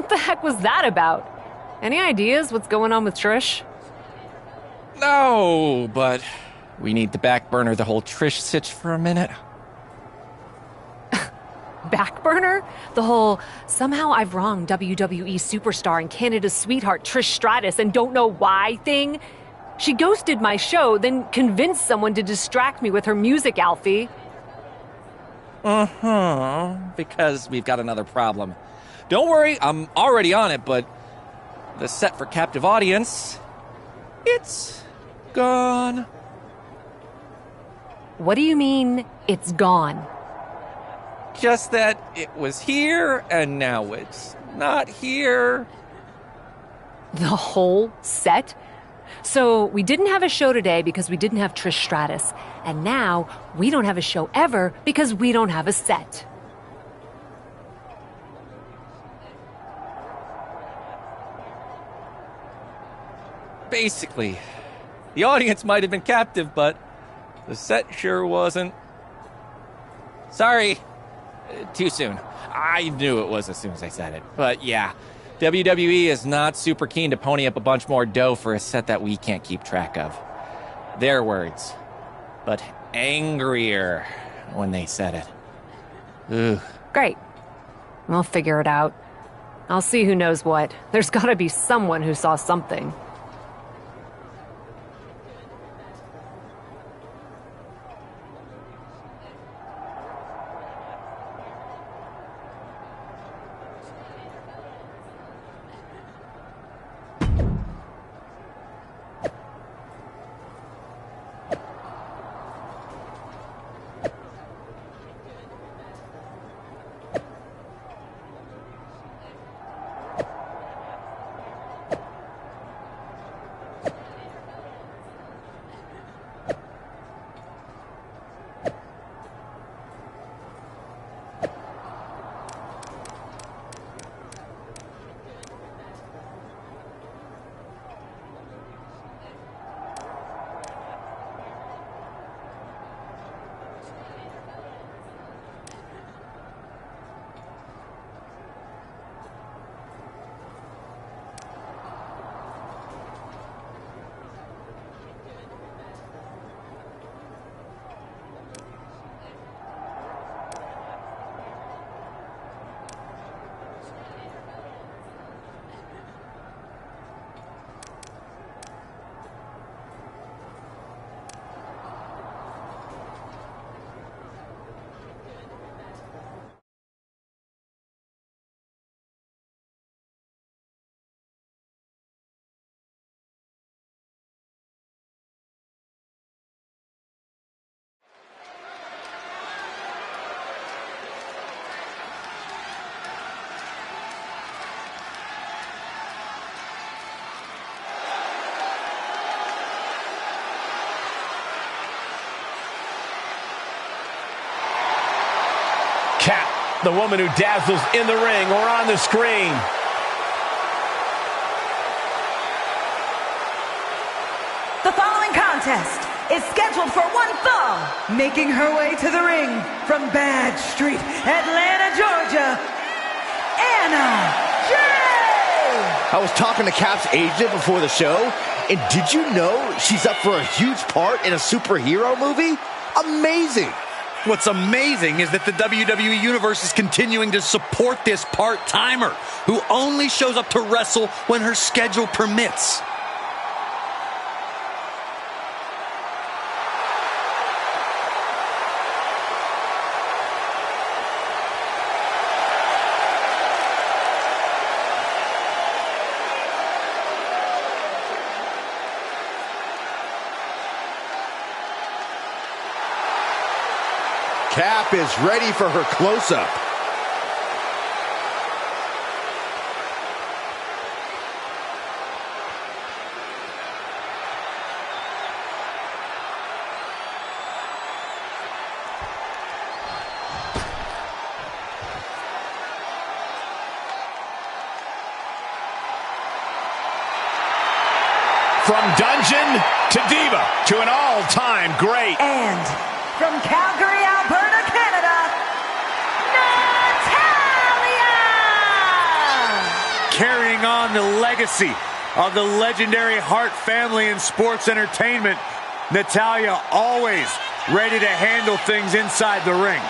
What the heck was that about? Any ideas what's going on with Trish? No, but we need to back burner the whole Trish sitch for a minute. Back burner? The whole, somehow I've wronged WWE superstar and Canada's sweetheart Trish Stratus and don't know why thing? She ghosted my show, then convinced someone to distract me with her music, Alfie. Because we've got another problem. Don't worry, I'm already on it, but the set for captive audience, it's gone. What do you mean, it's gone? Just that it was here, and now it's not here. The whole set? So we didn't have a show today because we didn't have Trish Stratus. And now we don't have a show ever because we don't have a set. Basically, the audience might have been captive, but the set sure wasn't. Sorry. Too soon. I knew it was as soon as I said it. But yeah, WWE is not super keen to pony up a bunch more dough for a set that we can't keep track of. Their words. But angrier when they said it. Ugh. Great. We'll figure it out. I'll see who knows what. There's gotta be someone who saw something. Kat, the woman who dazzles in the ring or on the screen. The following contest is scheduled for one fall, making her way to the ring from Bad Street, Atlanta, Georgia, Anna Jay! I was talking to Cap's agent before the show, and did you know she's up for a huge part in a superhero movie? Amazing! What's amazing is that the WWE Universe is continuing to support this part-timer who only shows up to wrestle when her schedule permits. Cap is ready for her close-up. From dungeon to diva to an all-time great. And from Calgary, Alberta, Canada, Natalya! carrying on the legacy of the legendary Hart family in sports entertainment. Natalya always ready to handle things inside the ring.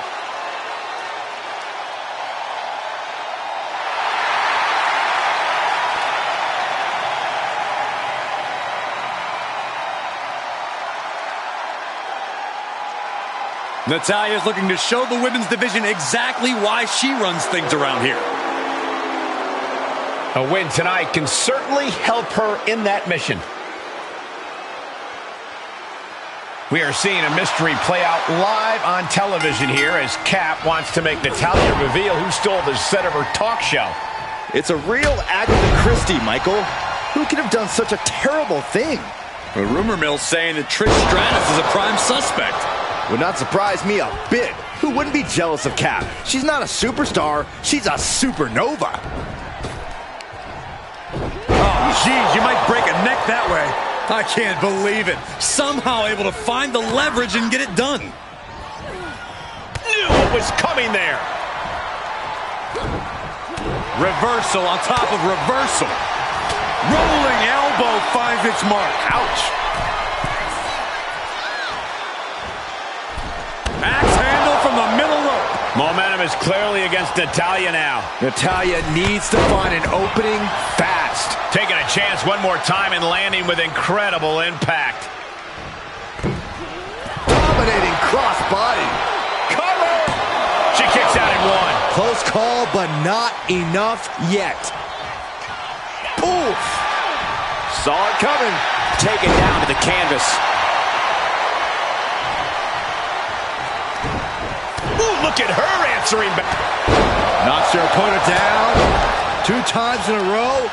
Natalya is looking to show the women's division exactly why she runs things around here. A win tonight can certainly help her in that mission. We are seeing a mystery play out live on television here as Cap wants to make Natalya reveal who stole the set of her talk show. It's a real Agatha Christie, Michael. Who could have done such a terrible thing? The rumor mill's saying that Trish Stratus is a prime suspect. Would not surprise me a bit. Who wouldn't be jealous of Cap? She's not a superstar, she's a supernova. Oh, geez, you might break a neck that way. I can't believe it. Somehow able to find the leverage and get it done. Knew what was coming there. Reversal on top of reversal. Rolling elbow finds its mark. Ouch. Axe handle from the middle rope. Momentum is clearly against Natalya now. Natalya needs to find an opening fast. Taking a chance one more time and landing with incredible impact. Dominating crossbody. Cover! She kicks out at one. Close call, but not enough yet. Oof! Saw it coming. Taken down to the canvas. Ooh, look at her answering back. Knocks her opponent down 2 times in a row.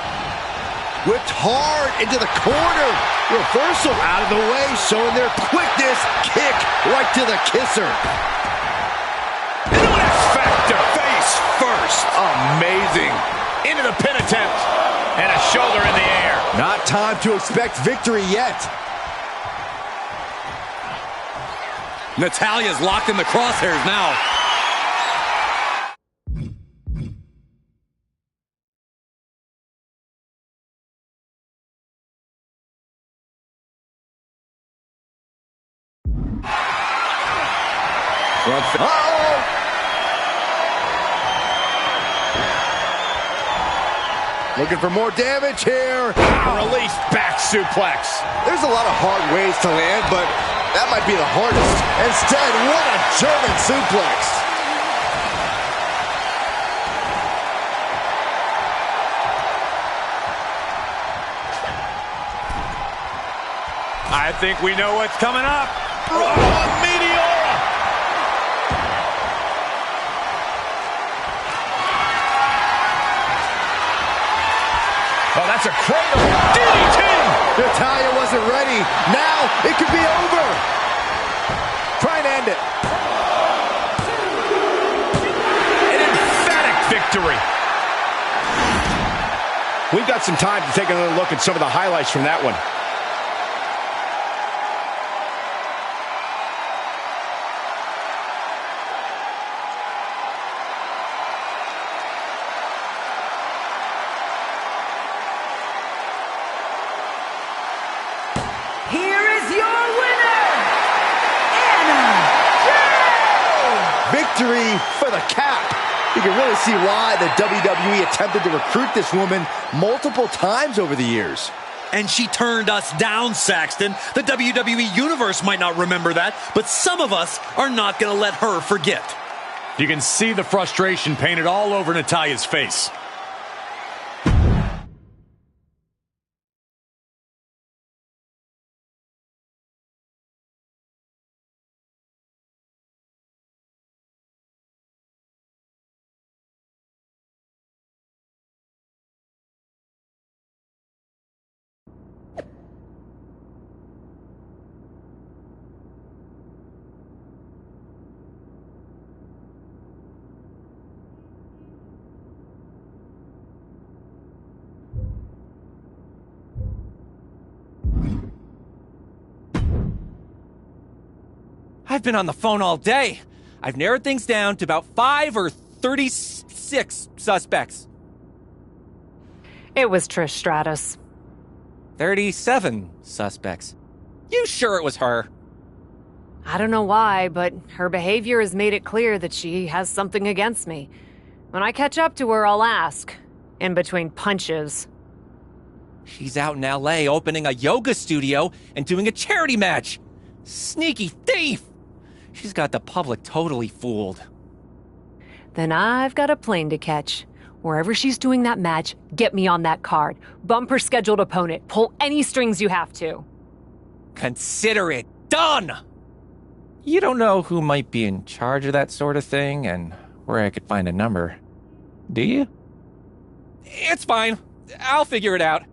Whipped hard into the corner. Reversal out of the way, showing their quickness. Kick right to the kisser. And an X Factor. Face first. Amazing. Into the pin attempt. And a shoulder in the air. Not time to expect victory yet. Natalya's locked in the crosshairs now. Looking for more damage here. Release back suplex. There's a lot of hard ways to land, but that might be the hardest. Instead, what a German suplex. I think we know what's coming up. Oh, Meteora! Oh, that's a cradle. DDT! Natalya wasn't ready. Now it could be over. Try and end it. An emphatic victory. We've got some time to take another look at some of the highlights from that one. Here is your winner, Anna Jay! Victory for the Cap. You can really see why the WWE attempted to recruit this woman multiple times over the years. And she turned us down, Saxton. The WWE Universe might not remember that, but some of us are not going to let her forget. You can see the frustration painted all over Natalya's face. I've been on the phone all day. I've narrowed things down to about 5 or 36 suspects. It was Trish Stratus. 37 suspects. You sure it was her? I don't know why, but her behavior has made it clear that she has something against me. When I catch up to her, I'll ask. In between punches. She's out in LA opening a yoga studio and doing a charity match. Sneaky thief! She's got the public totally fooled. Then I've got a plane to catch. Wherever she's doing that match, get me on that card. Bump her scheduled opponent. Pull any strings you have to. Consider it done! You don't know who might be in charge of that sort of thing and where I could find a number, do you? It's fine. I'll figure it out.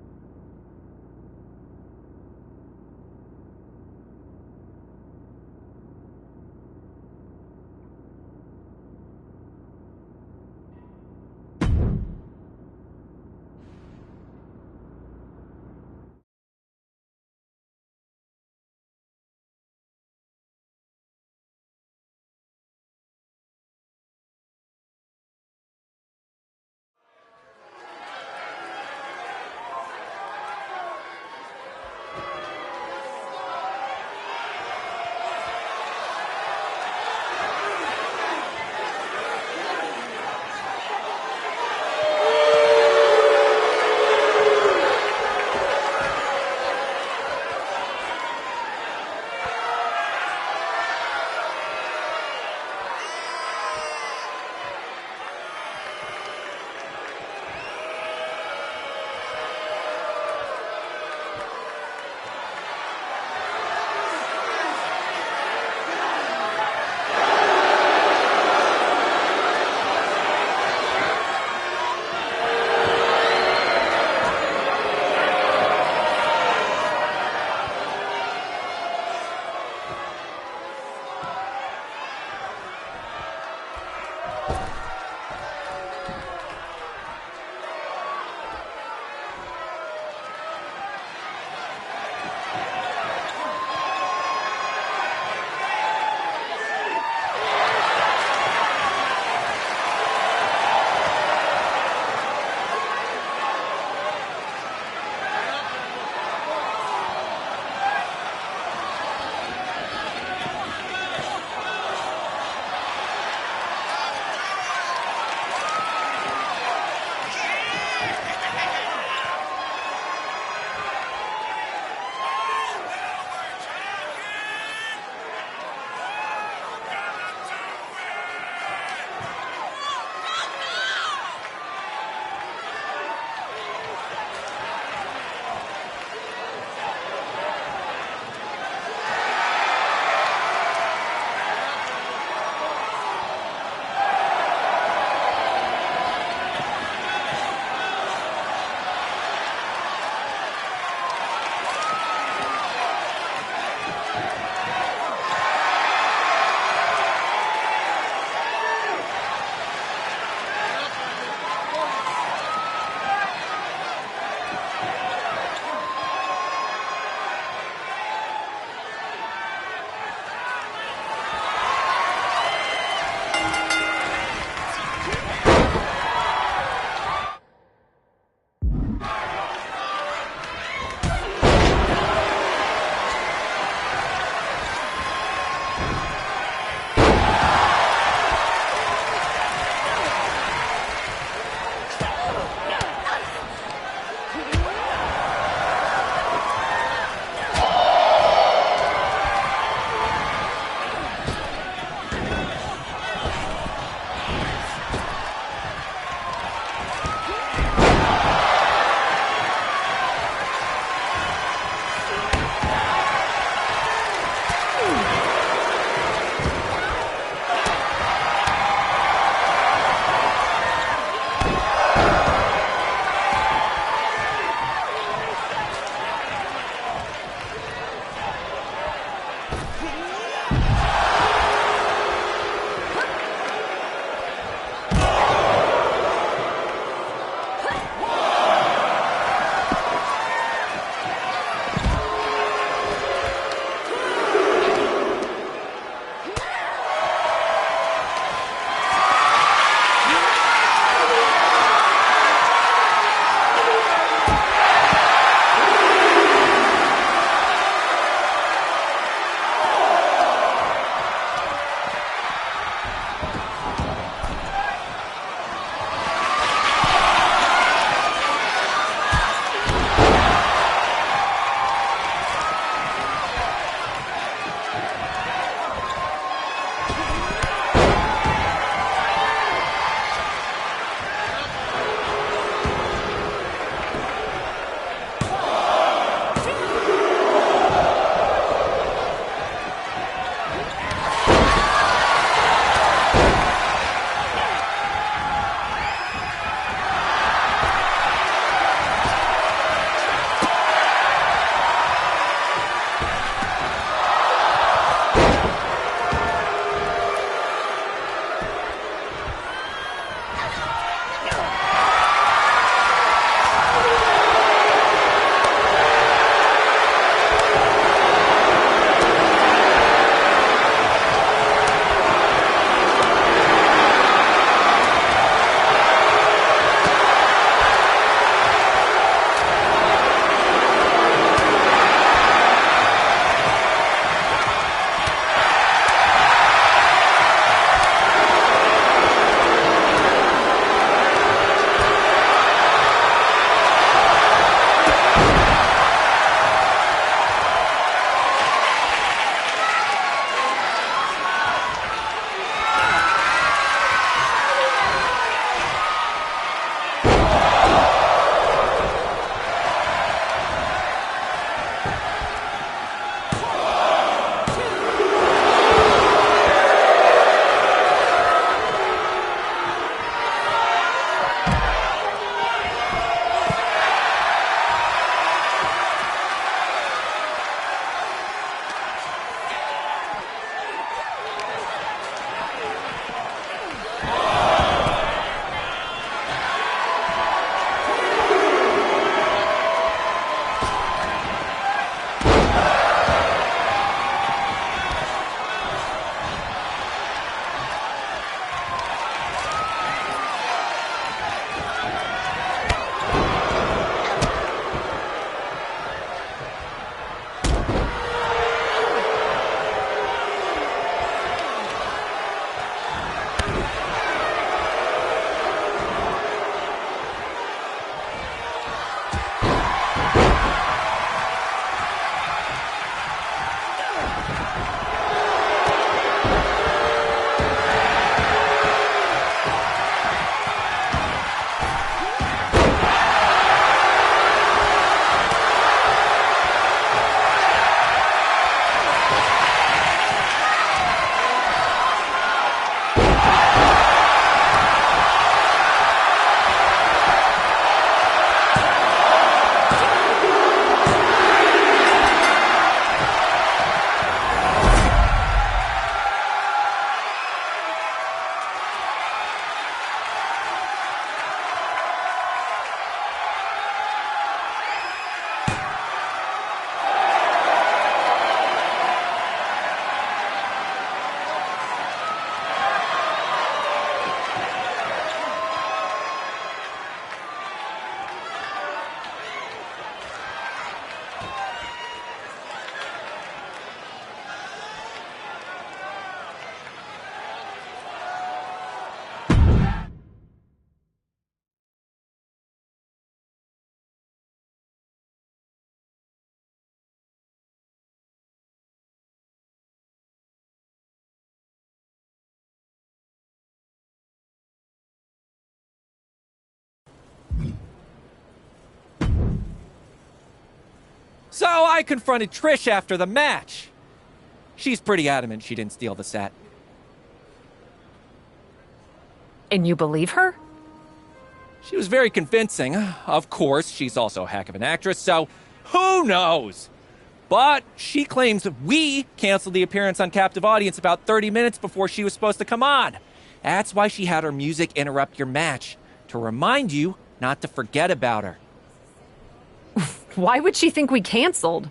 So I confronted Trish after the match. She's pretty adamant she didn't steal the set. And you believe her? She was very convincing. Of course, she's also a heck of an actress, so who knows? But she claims we canceled the appearance on Captive Audience about 30 minutes before she was supposed to come on. That's why she had her music interrupt your match, to remind you not to forget about her. Why would she think we canceled?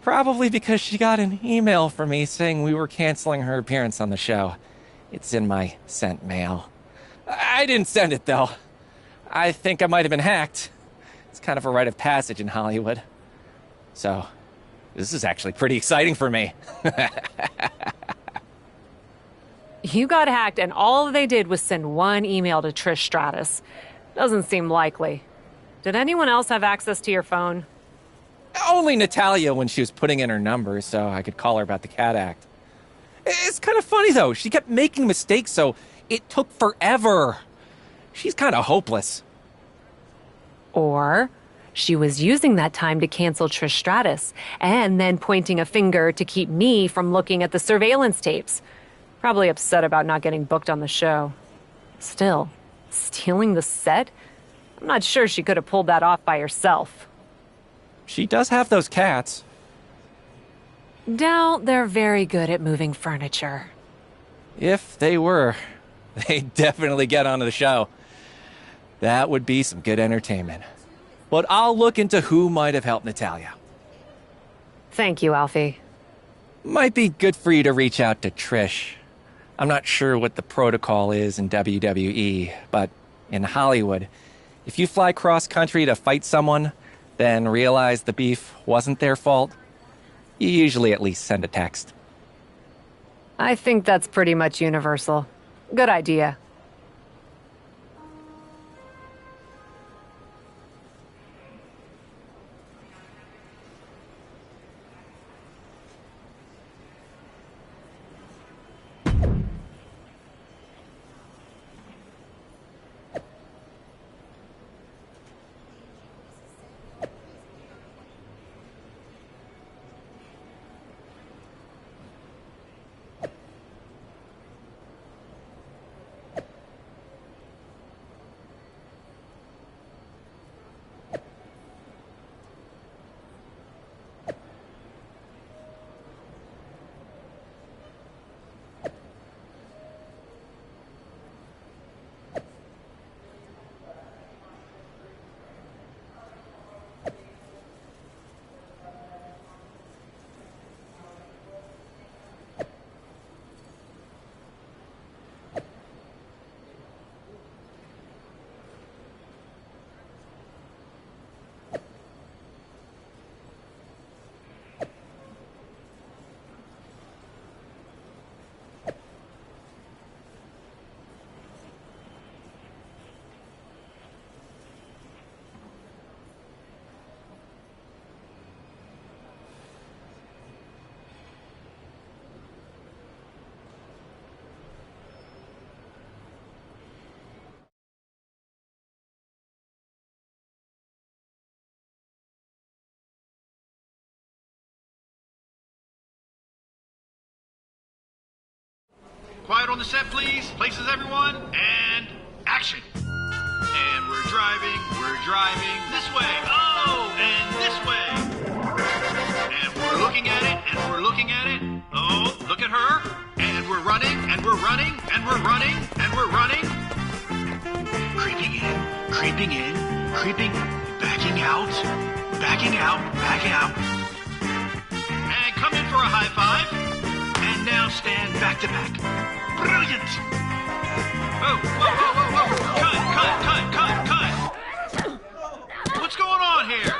Probably because she got an email from me saying we were canceling her appearance on the show. It's in my sent mail. I didn't send it, though. I think I might have been hacked. It's kind of a rite of passage in Hollywood. So, this is actually pretty exciting for me. You got hacked and all they did was send one email to Trish Stratus. Doesn't seem likely. Did anyone else have access to your phone? Only Natalia when she was putting in her number so I could call her about the Cat Act. It's kind of funny, though. She kept making mistakes, so it took forever. She's kind of hopeless. Or she was using that time to cancel Trish Stratus and then pointing a finger to keep me from looking at the surveillance tapes. Probably upset about not getting booked on the show. Still, stealing the set? I'm not sure she could have pulled that off by herself. She does have those cats. Doubt they're very good at moving furniture. If they were, they'd definitely get onto the show. That would be some good entertainment. But I'll look into who might have helped Natalia. Thank you, Alfie. Might be good for you to reach out to Trish. I'm not sure what the protocol is in WWE, but in Hollywood, if you fly cross-country to fight someone, then realize the beef wasn't their fault, you usually at least send a text. I think that's pretty much universal. Good idea. Quiet on the set, please. Places everyone, and action. And we're driving this way. Oh, and this way. And we're looking at it, and we're looking at it. Oh, look at her. And we're running, and we're running, and we're running, and we're running. Creeping in, backing out, backing out. And come in for a high five. And now stand back to back. Brilliant! Oh, whoa. Cut. What's going on here?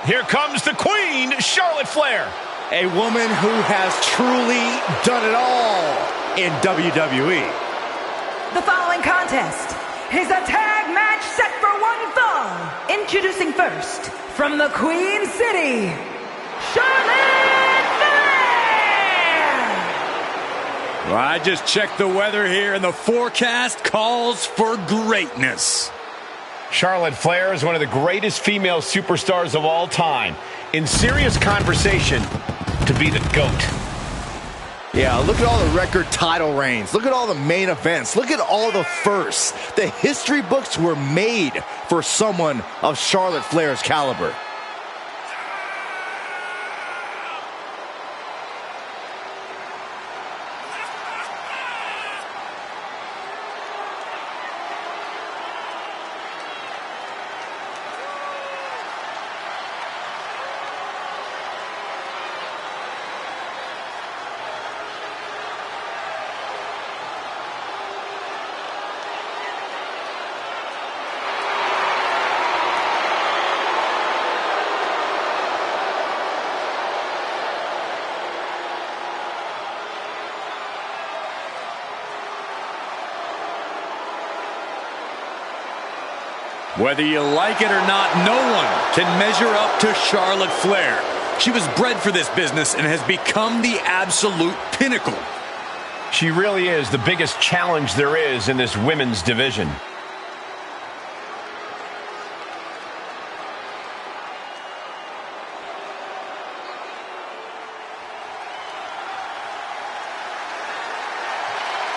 Here comes the Queen, Charlotte Flair. A woman who has truly done it all in WWE. The following contest is a tag match set for one fall. Introducing first, from the Queen City, Charlotte Flair! Well, I just checked the weather here, and the forecast calls for greatness. Charlotte Flair is one of the greatest female superstars of all time. In serious conversation to be the GOAT. Yeah, look at all the record title reigns. Look at all the main events. Look at all the firsts. The history books were made for someone of Charlotte Flair's caliber. Whether you like it or not, no one can measure up to Charlotte Flair. She was bred for this business and has become the absolute pinnacle. She really is the biggest challenge there is in this women's division.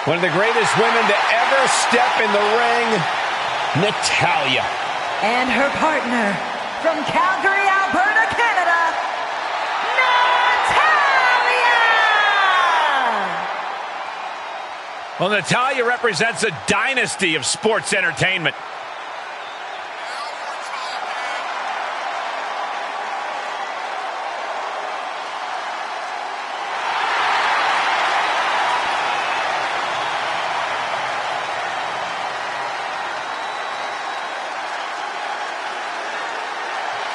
One of the greatest women to ever step in the ring, Natalya. And her partner, from Calgary, Alberta, Canada, Natalya! Well, Natalya represents a dynasty of sports entertainment.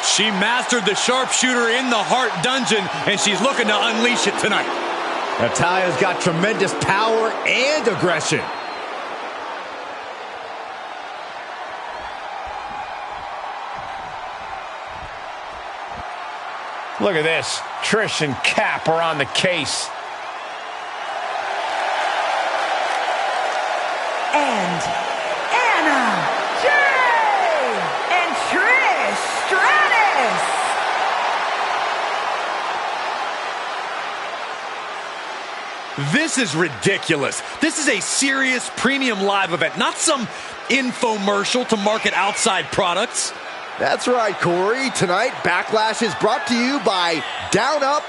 She mastered the sharpshooter in the Heart Dungeon, and she's looking to unleash it tonight. Natalya's got tremendous power and aggression. Look at this. Trish and Cap are on the case. And Anna Jay and Trish Stratus. This is ridiculous. This is a serious premium live event, not some infomercial to market outside products. That's right, Corey. Tonight, Backlash is brought to you by Down Up,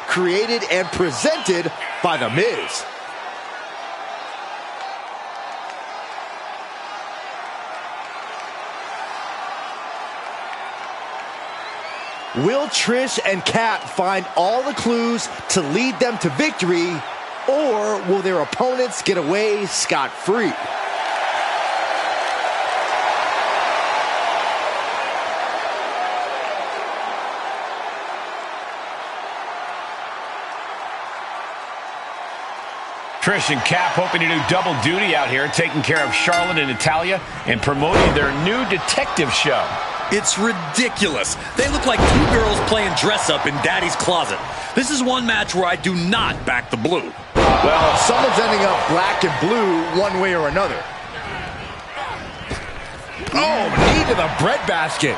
created and presented by The Miz. Will Trish and Cap find all the clues to lead them to victory, or will their opponents get away scot-free? Trish and Cap hoping to do double duty out here, taking care of Charlotte and Natalya and promoting their new detective show. It's ridiculous. They look like two girls playing dress-up in Daddy's closet. This is one match where I do not back the blue. Well, someone's ending up black and blue one way or another. Oh, knee to the breadbasket.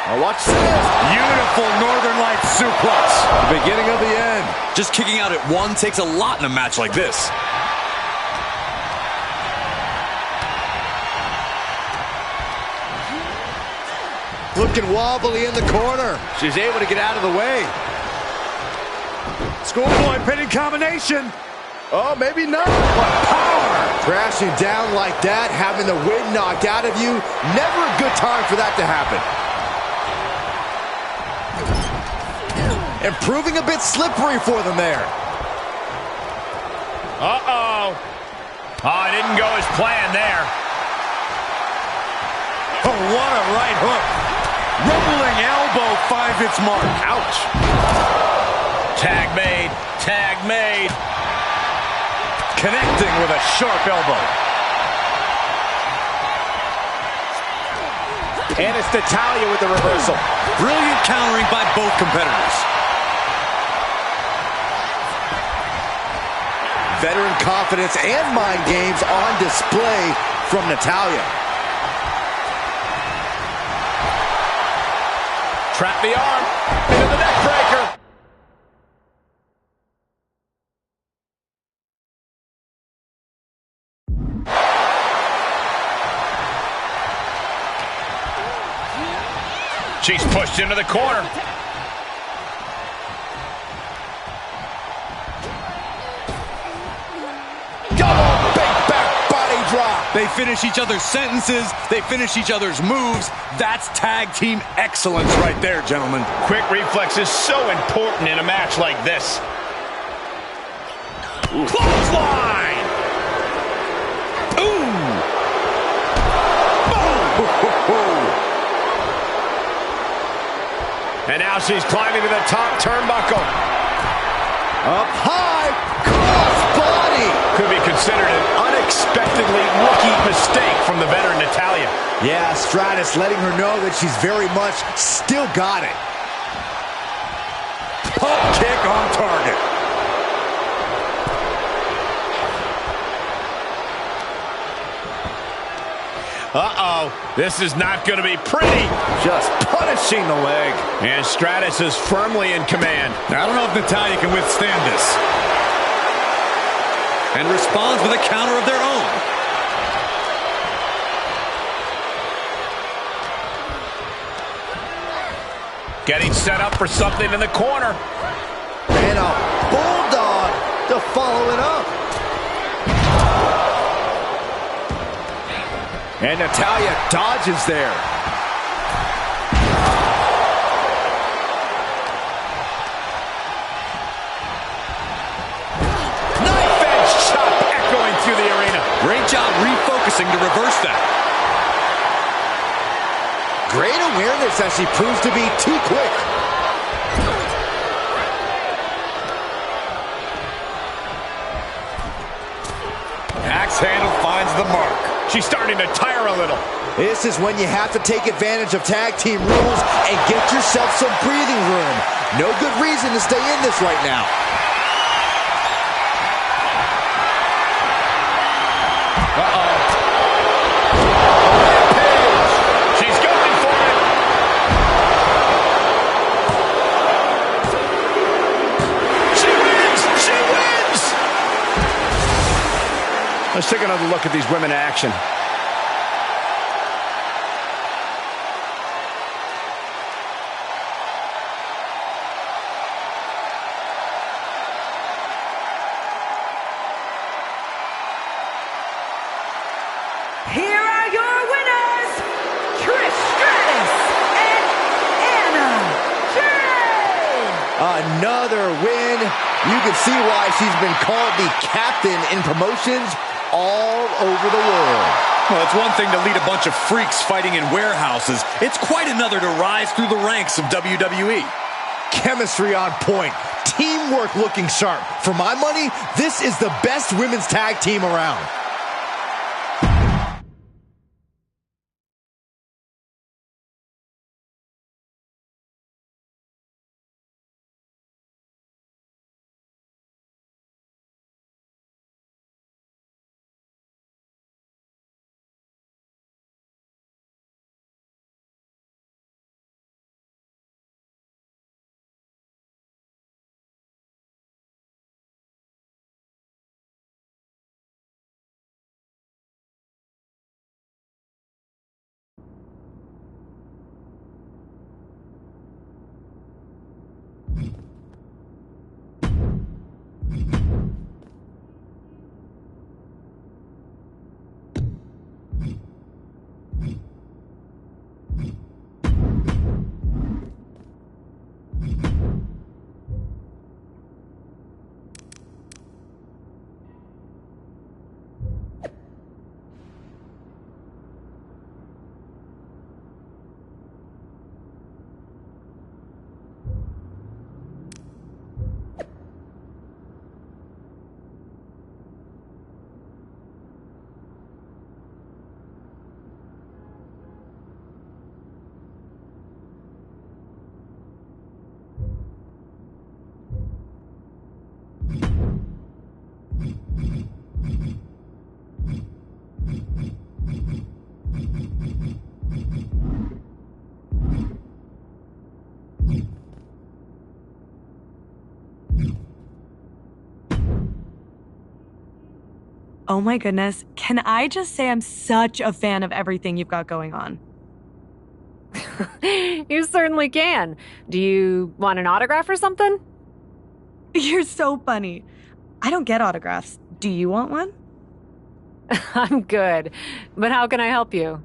Now watch this. Beautiful Northern Lights suplex. The beginning of the end. Just kicking out at one takes a lot in a match like this. Looking wobbly in the corner. She's able to get out of the way. Schoolboy pinning combination. Oh, maybe not. But power. Crashing down like that, having the wind knocked out of you. Never a good time for that to happen. And proving a bit slippery for them there. Uh-oh. Oh, it didn't go as planned there. Oh, what a right hook. Rumbling elbow finds its mark. Ouch. Tag made. Tag made. Connecting with a sharp elbow. And it's Natalya with the reversal. Brilliant countering by both competitors. Veteran confidence and mind games on display from Natalya. Trap the arm into the neck breaker. She's pushed into the corner. Double big back body drop. They finish each other's sentences. They finish each other's moves. That's tag team excellence right there, gentlemen. Quick reflex is so important in a match like this. Clothesline! Ooh! Boom! And now she's climbing to the top turnbuckle. Up high, cross body. Could be considered an unexpectedly rookie mistake from the veteran Natalya. Yeah, Stratus letting her know that she's very much still got it. Pump kick on target. Uh-oh, this is not going to be pretty. Just punishing the leg. And Stratus is firmly in command. I don't know if Natalya can withstand this. And responds with a counter of their own. Getting set up for something in the corner. And a bulldog to follow it up. And Natalya dodges there. Knife edge chop echoing through the arena. Great job refocusing to reverse that. Great awareness as she proves to be too quick. Axe handle finds the mark. She's starting to tire a little. This is when you have to take advantage of tag team rules and get yourself some breathing room. No good reason to stay in this right now. Uh-oh. Rampage. She's going for it. She wins! She wins! Let's take another look at these women in action. Here are your winners, Trish Stratus and Anna Jay. Another win. You can see why she's been called the captain in promotions all over the world. Well, it's one thing to lead a bunch of freaks fighting in warehouses. It's quite another to rise through the ranks of WWE. Chemistry on point. Teamwork looking sharp. For my money, this is the best women's tag team around. Oh my goodness, can I just say I'm such a fan of everything you've got going on? You certainly can. Do you want an autograph or something? You're so funny. I don't get autographs. Do you want one? I'm good. But how can I help you?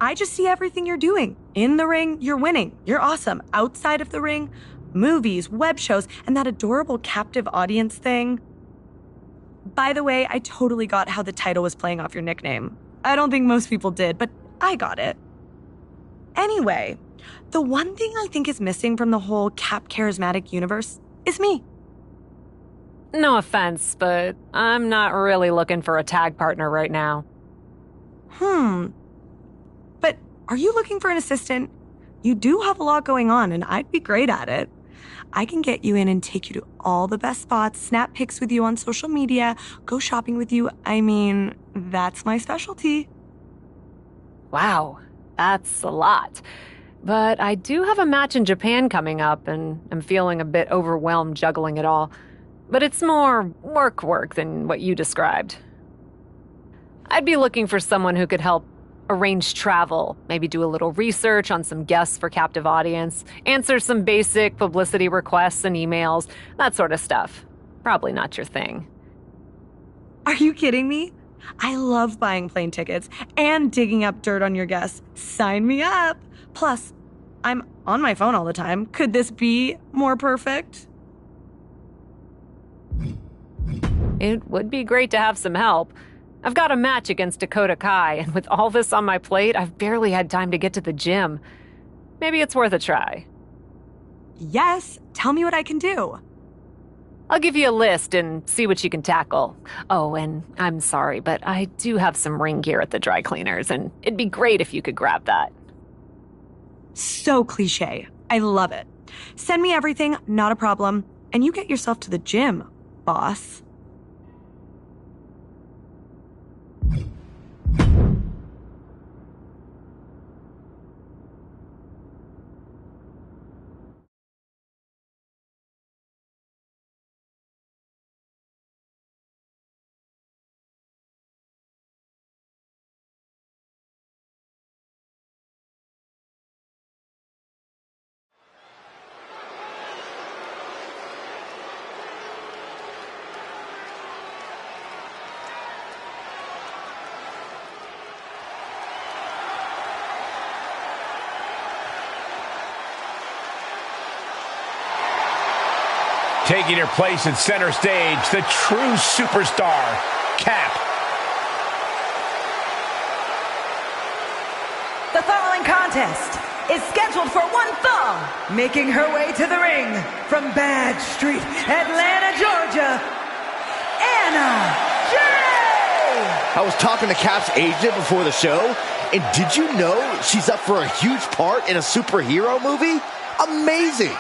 I just see everything you're doing. In the ring, you're winning. You're awesome. Outside of the ring, movies, web shows, and that adorable captive audience thing. By the way, I totally got how the title was playing off your nickname. I don't think most people did, but I got it. Anyway, the one thing I think is missing from the whole Cap charismatic universe is me. No offense, but I'm not really looking for a tag partner right now. But are you looking for an assistant? You do have a lot going on, and I'd be great at it. I can get you in and take you to all the best spots, snap pics with you on social media, go shopping with you. I mean, that's my specialty. Wow, that's a lot. But I do have a match in Japan coming up, and I'm feeling a bit overwhelmed juggling it all. But it's more work than what you described. I'd be looking for someone who could help arrange travel, maybe do a little research on some guests for captive audience, answer some basic publicity requests and emails, that sort of stuff. Probably not your thing. Are you kidding me? I love buying plane tickets and digging up dirt on your guests. Sign me up. Plus, I'm on my phone all the time. Could this be more perfect? It would be great to have some help. I've got a match against Dakota Kai, and with all this on my plate, I've barely had time to get to the gym. Maybe it's worth a try. Yes, tell me what I can do. I'll give you a list and see what you can tackle. Oh, and I'm sorry, but I do have some ring gear at the dry cleaners, and it'd be great if you could grab that. So cliche. I love it. Send me everything, not a problem. And you get yourself to the gym, boss. Taking her place at center stage, the true superstar, Cap. The following contest is scheduled for one fall. Making her way to the ring from Bad Street, Atlanta, Georgia, Anna Jay! I was talking to Cap's agent before the show, and did you know she's up for a huge part in a superhero movie? Amazing!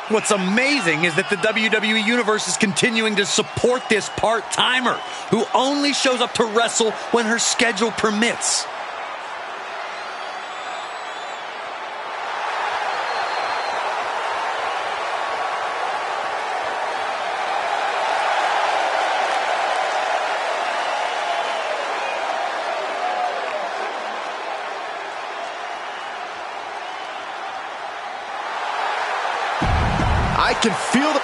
What's amazing is that the WWE Universe is continuing to support this part-timer who only shows up to wrestle when her schedule permits. I can feel the...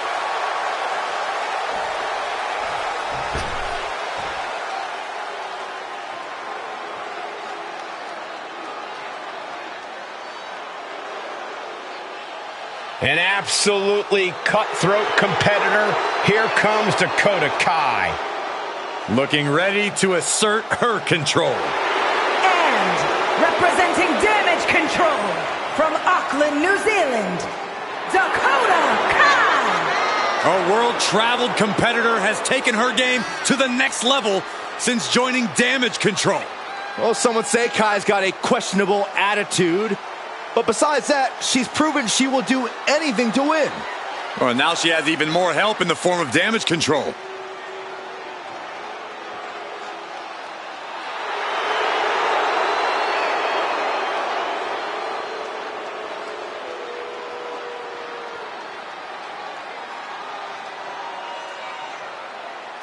An absolutely cutthroat competitor. Here comes Dakota Kai. Looking ready to assert her control. And representing Damage Control from Auckland, New Zealand, Dakota Kai! Our world-traveled competitor has taken her game to the next level since joining Damage Control. Well, some would say Kai's got a questionable attitude. But besides that, she's proven she will do anything to win. Well, now she has even more help in the form of Damage Control.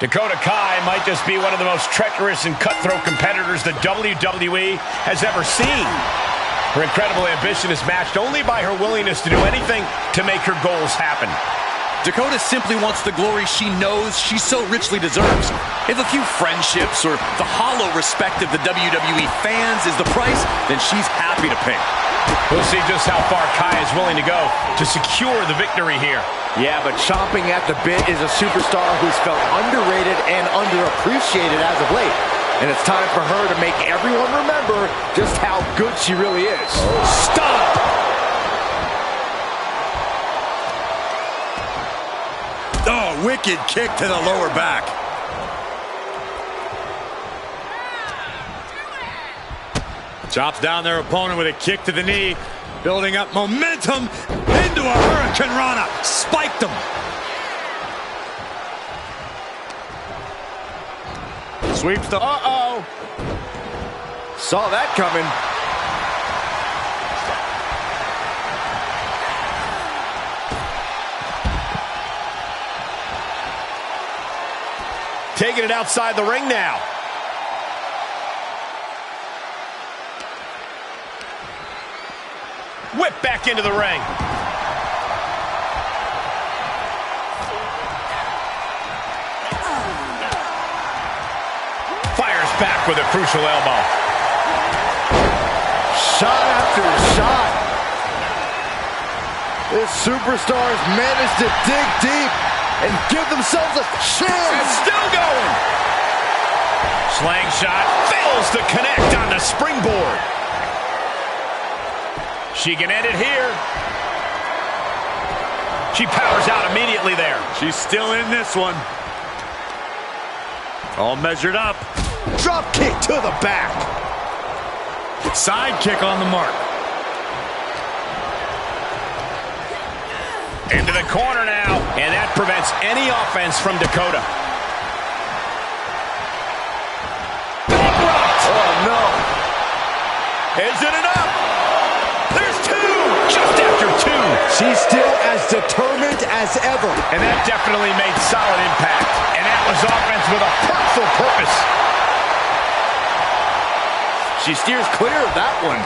Dakota Kai might just be one of the most treacherous and cutthroat competitors the WWE has ever seen. Her incredible ambition is matched only by her willingness to do anything to make her goals happen. Dakota simply wants the glory she knows she so richly deserves. If a few friendships or the hollow respect of the WWE fans is the price, then she's happy to pay. We'll see just how far Kai is willing to go to secure the victory here. Yeah, but chomping at the bit is a superstar who's felt underrated and underappreciated as of late. And it's time for her to make everyone remember just how good she really is. Stop! Oh, wicked kick to the lower back. Chops down their opponent with a kick to the knee. Building up momentum into a Hurricane Rana. Spiked him. Sweeps the... Uh-oh. Saw that coming. Taking it outside the ring now. Whip back into the ring. Fires back with a crucial elbow. Shot after shot. This superstar has managed to dig deep and give themselves a chance. It's still going. Slingshot fails to connect on the springboard. She can end it here. She powers out immediately there. She's still in this one. All measured up. Drop kick to the back. Side kick on the mark. Into the corner now, and that prevents any offense from Dakota. Oh, no. Is it enough? There's two! Just after two! She's still as determined as ever. And that definitely made solid impact. And that was offense with a hurtful purpose. She steers clear of that one.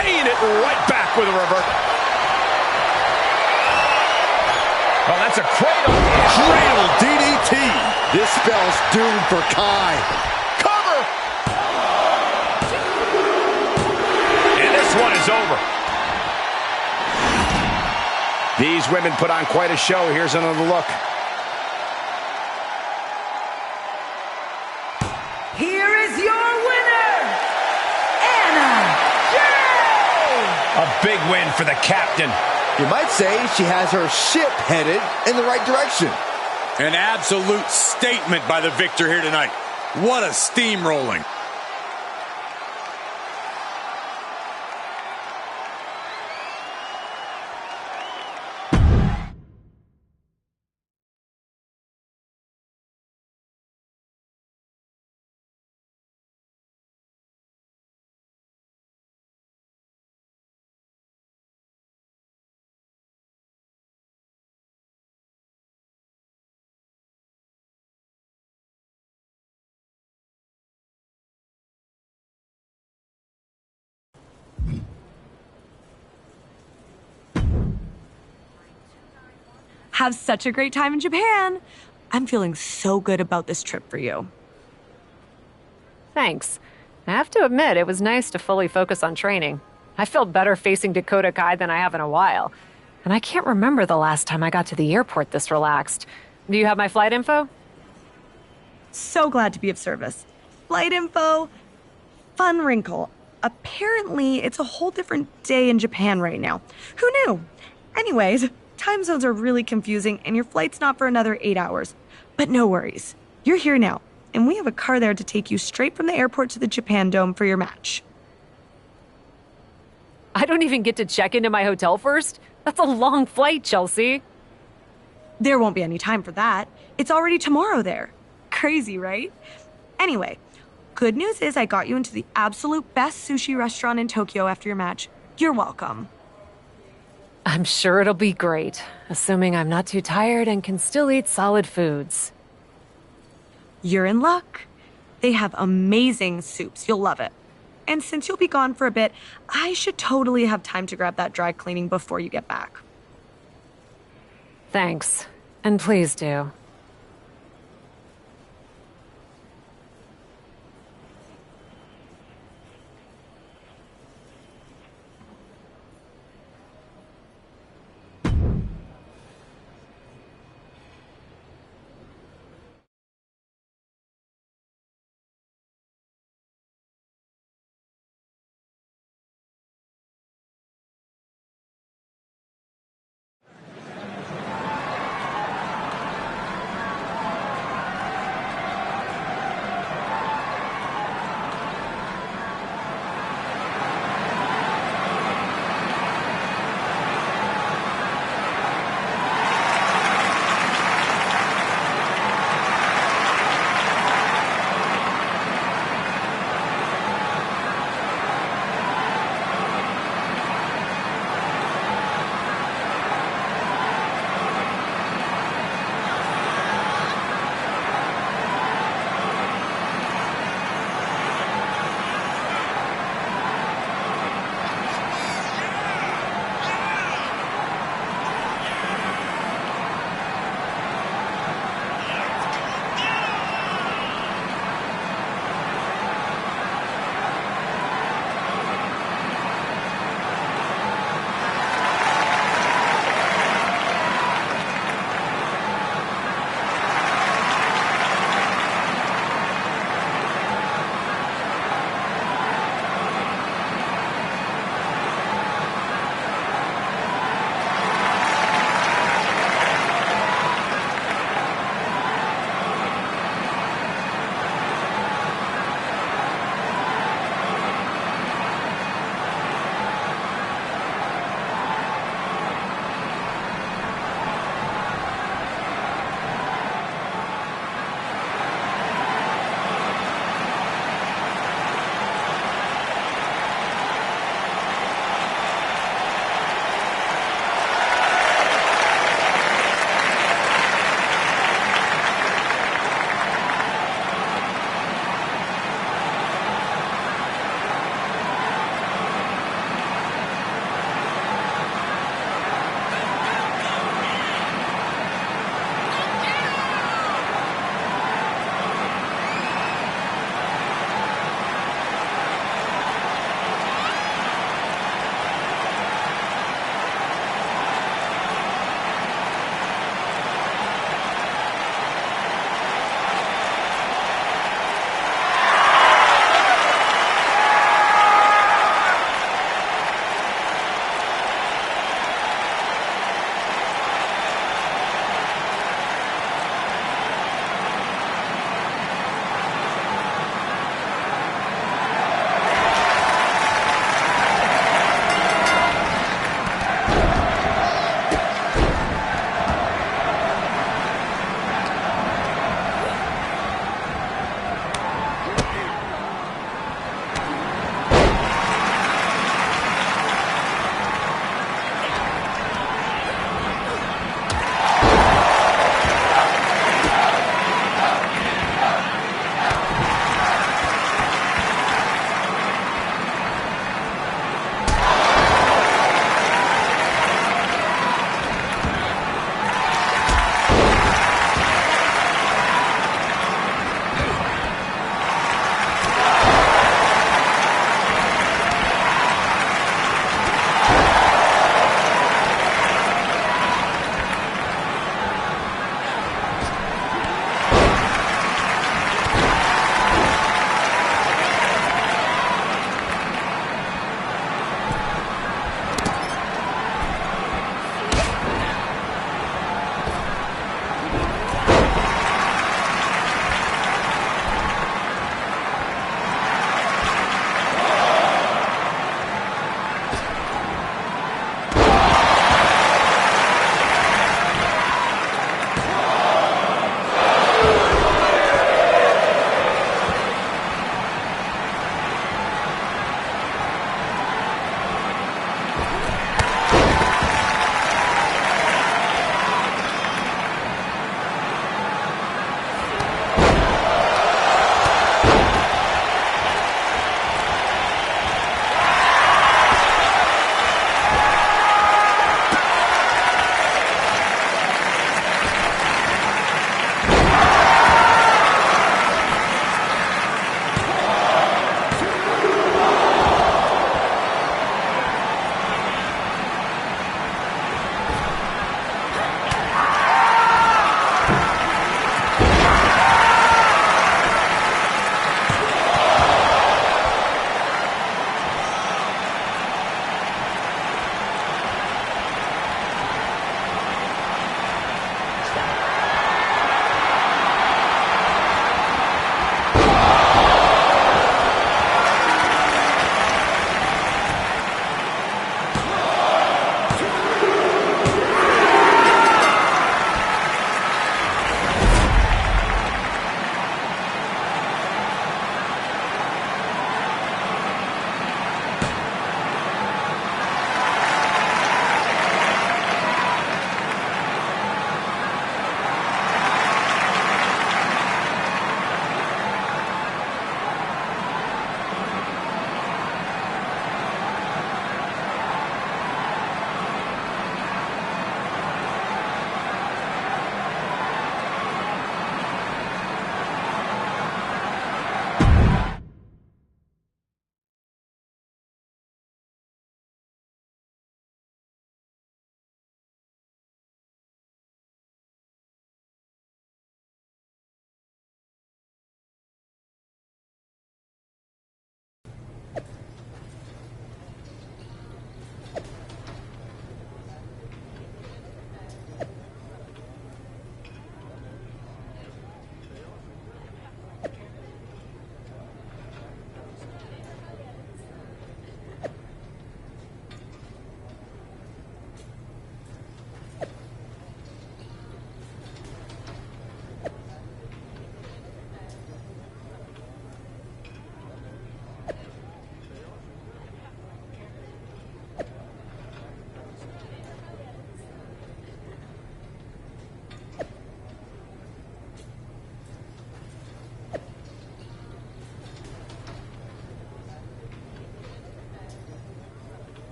Paying it right back with a revert. Oh, that's a cradle. Cradle DDT. This spell's doomed for Kai. Cover! And this one is over. These women put on quite a show. Here's another look. Here is your winner, Anna Jay! A big win for the captain. You might say she has her ship headed in the right direction. An absolute statement by the victor here tonight. What a steamrolling. Have such a great time in Japan. I'm feeling so good about this trip for you. Thanks. I have to admit, it was nice to fully focus on training. I felt better facing Dakota Kai than I have in a while. And I can't remember the last time I got to the airport this relaxed. Do you have my flight info? So glad to be of service. Flight info. Fun wrinkle. Apparently, it's a whole different day in Japan right now. Who knew? Anyways, time zones are really confusing and your flight's not for another 8 hours. But no worries. You're here now, and we have a car there to take you straight from the airport to the Japan Dome for your match. I don't even get to check into my hotel first? That's a long flight, Chelsea. There won't be any time for that. It's already tomorrow there. Crazy, right? Anyway, good news is I got you into the absolute best sushi restaurant in Tokyo after your match. You're welcome. I'm sure it'll be great, assuming I'm not too tired and can still eat solid foods. You're in luck. They have amazing soups. You'll love it. And since you'll be gone for a bit, I should totally have time to grab that dry cleaning before you get back. Thanks. And please do.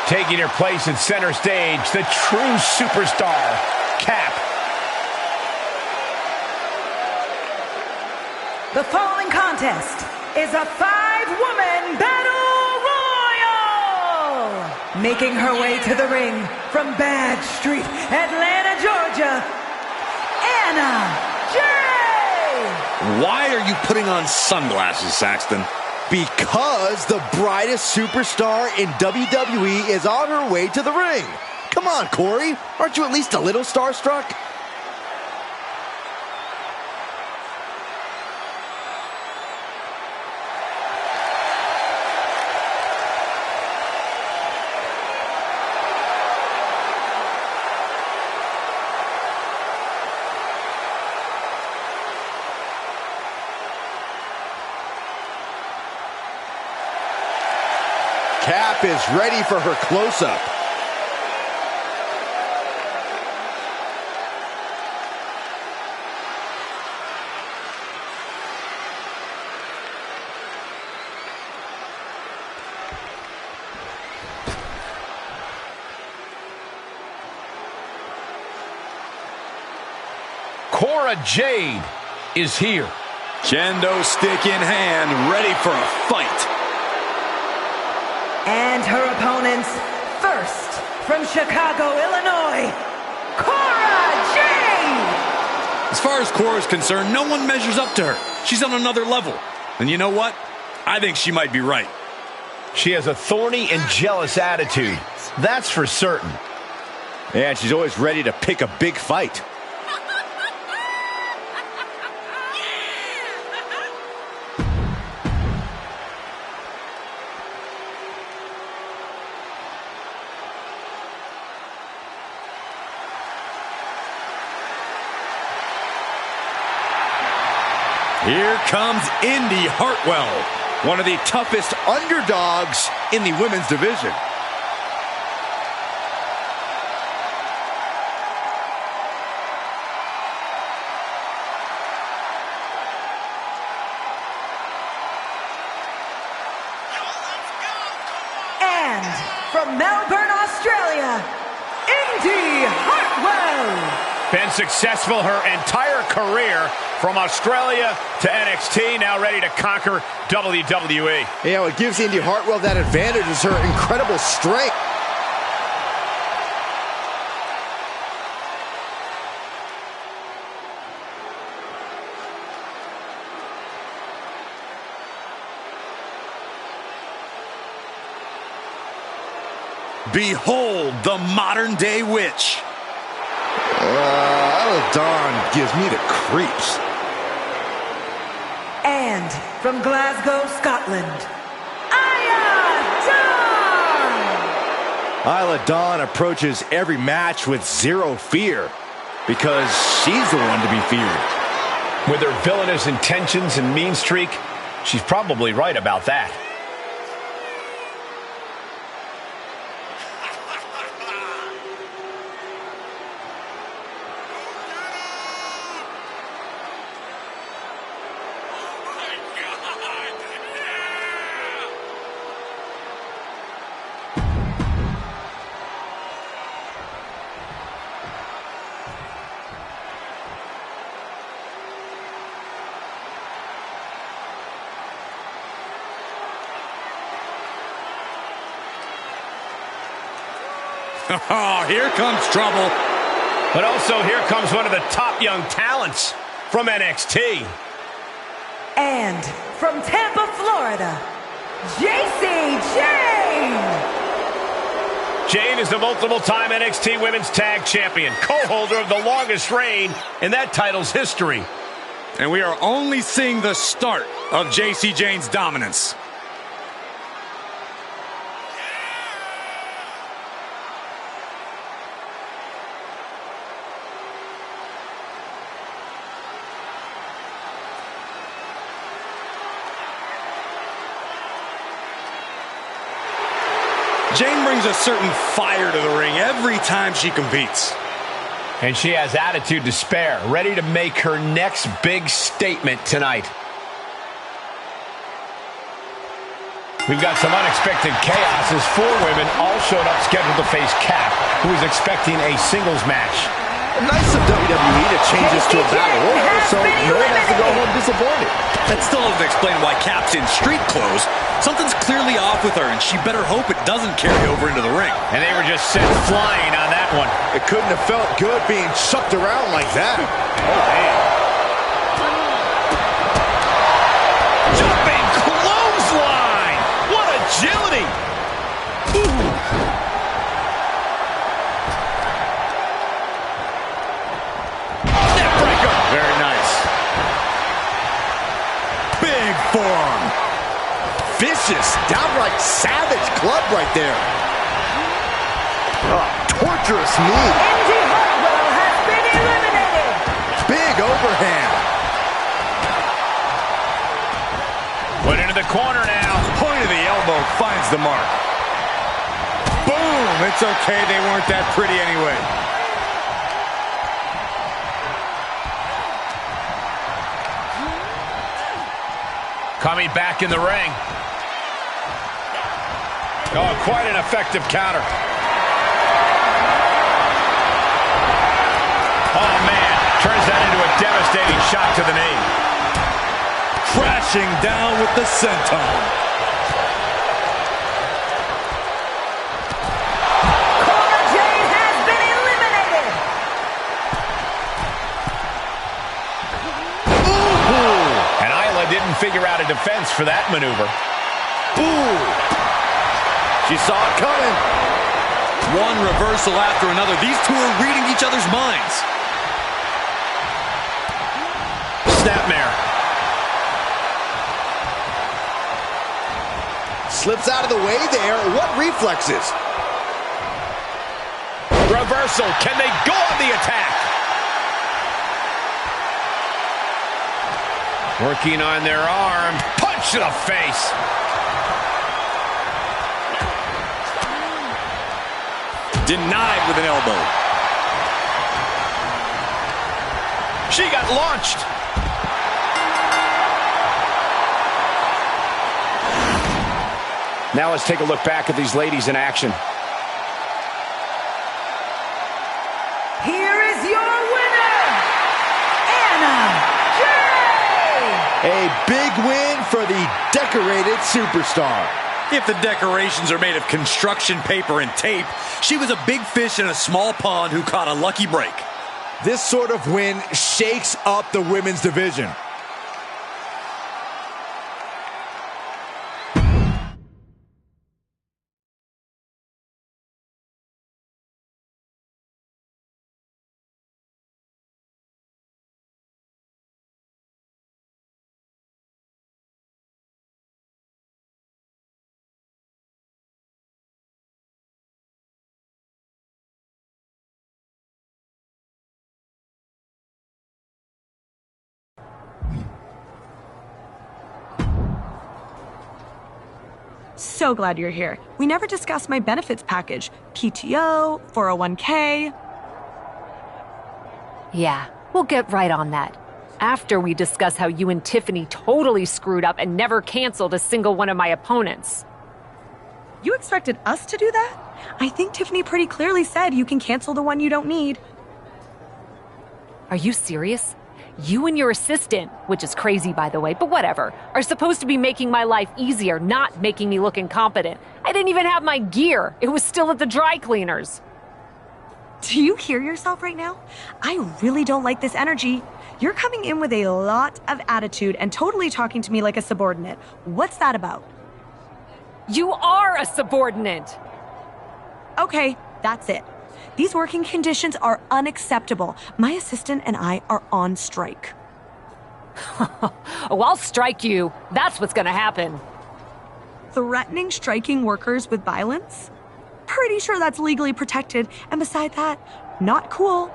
Taking her place at center stage, the true superstar, Cap. The following contest is a 5-woman battle royal. Making her way to the ring from Bad Street, Atlanta, Georgia, Anna Jay. Why are you putting on sunglasses, Saxton? Because the brightest superstar in WWE is on her way to the ring. Come on, Corey. Aren't you at least a little starstruck? Cap is ready for her close-up. Cora Jade is here. Kendo stick in hand, ready for a fight. And her opponents, first from Chicago, Illinois, Cora Jade. As far as Cora's concerned, no one measures up to her. She's on another level. And you know what? I think she might be right. She has a thorny and jealous attitude. That's for certain. And she's always ready to pick a big fight. Here comes Indy Hartwell, One of the toughest underdogs in the women's division. And from Melbourne, Australia, Indy Hartwell. Been successful her entire career from Australia to NXT, now ready to conquer WWE. Yeah, what gives Indy Hartwell that advantage is her incredible strength. behold the modern-day witch. Dawn gives me the creeps. And from Glasgow, Scotland, Isla Dawn approaches every match with zero fear because she's the one to be feared. With her villainous intentions and mean streak, she's probably right about that. Oh, here comes trouble. But also here comes one of the top young talents from NXT. And from Tampa, Florida, JC Jane. Jane is the multiple-time NXT Women's Tag Champion, co-holder of the longest reign in that title's history. And we are only seeing the start of JC Jane's dominance. Jane brings a certain fire to the ring every time she competes. And she has attitude to spare, ready to make her next big statement tonight. We've got some unexpected chaos as 4 women all showed up scheduled to face Cap, who is expecting a singles match. Nice of WWE to change this to a battle royal, so no one has to go home disappointed. That still doesn't explain why Cap's in street clothes. Something's clearly off with her, and she better hope it doesn't carry over into the ring. And they were just sent flying on that one. It couldn't have felt good being chucked around like that. Oh, man. Jumping clothesline! What agility! Ooh. Neckbreaker! Very nice. Big forearm. Vicious, downright savage club right there. Oh, torturous knee. Indy Hartwell has been eliminated. Big overhand. Put into the corner now. Point of the elbow finds the mark. Boom! It's okay, they weren't that pretty anyway. Coming back in the ring. Oh, quite an effective counter. Oh, man. Turns that into a devastating shot to the knee. Crashing down with the senton. Cora Jade has been eliminated. Ooh. And Isla didn't figure out a defense for that maneuver. Ooh. She saw it coming. One reversal after another. These two are reading each other's minds. Snapmare. Slips out of the way there. What reflexes? Reversal. Can they go on the attack? Working on their arm. Punch to the face. Denied with an elbow. She got launched. Now let's take a look back at these ladies in action. Here is your winner, Anna Jay. A big win for the decorated superstar. If the decorations are made of construction paper and tape, she was a big fish in a small pond who caught a lucky break. This sort of win shakes up the women's division. So glad you're here. We never discussed my benefits package. PTO, 401k. Yeah, we'll get right on that. After we discuss how you and Tiffany totally screwed up and never canceled a single one of my opponents. You expected us to do that? I think Tiffany pretty clearly said you can cancel the one you don't need. Are you serious? You and your assistant, which is crazy by the way, but whatever, are supposed to be making my life easier, not making me look incompetent. I didn't even have my gear. It was still at the dry cleaners. Do you hear yourself right now? I really don't like this energy. You're coming in with a lot of attitude and totally talking to me like a subordinate. What's that about? You are a subordinate. Okay, that's it. These working conditions are unacceptable. My assistant and I are on strike. Oh, I'll strike you. That's what's gonna happen. Threatening striking workers with violence? Pretty sure that's legally protected, and beside that, not cool.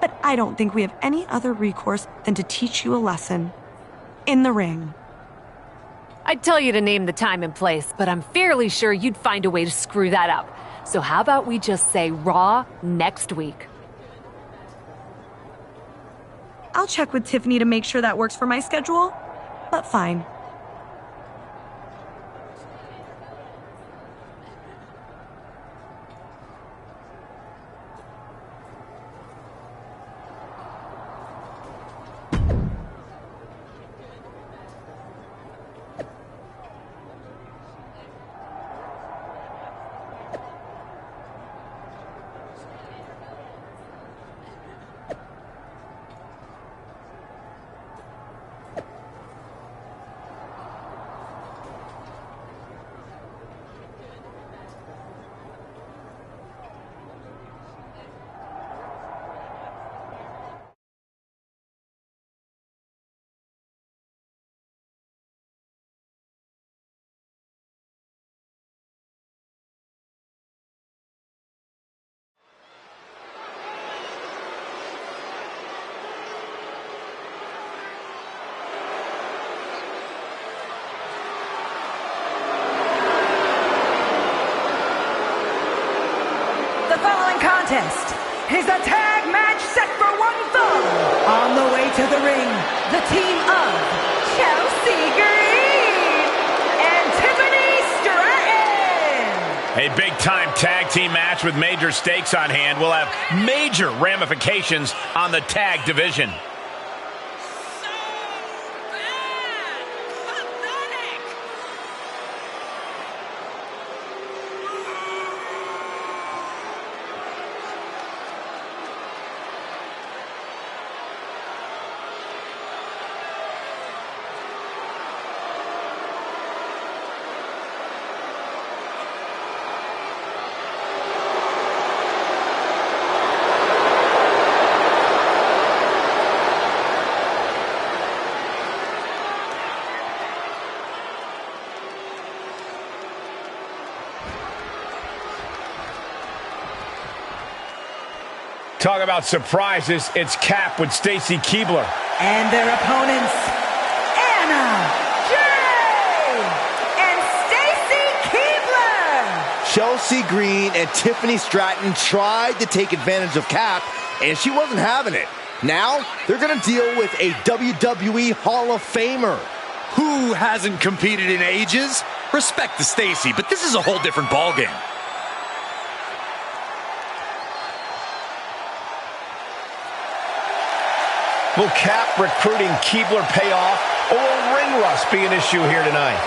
But I don't think we have any other recourse than to teach you a lesson. In the ring. I'd tell you to name the time and place, but I'm fairly sure you'd find a way to screw that up. So how about we just say Raw next week? I'll check with Tiffany to make sure that works for my schedule, but fine. contest is a tag match set for one fall. On the way to the ring, the team of Chelsea Green and Tiffany Stratton. A big-time tag team match with major stakes on hand will have major ramifications on the tag division. Talk about surprises, it's Cap with Stacy Keibler. And their opponents, Anna Jay and Stacy Keibler. Chelsea Green and Tiffany Stratton tried to take advantage of Cap, and she wasn't having it. Now, they're going to deal with a WWE Hall of Famer. Who hasn't competed in ages? Respect to Stacy, but this is a whole different ballgame. Will Cap recruiting Keibler pay off, or will ring rust be an issue here tonight?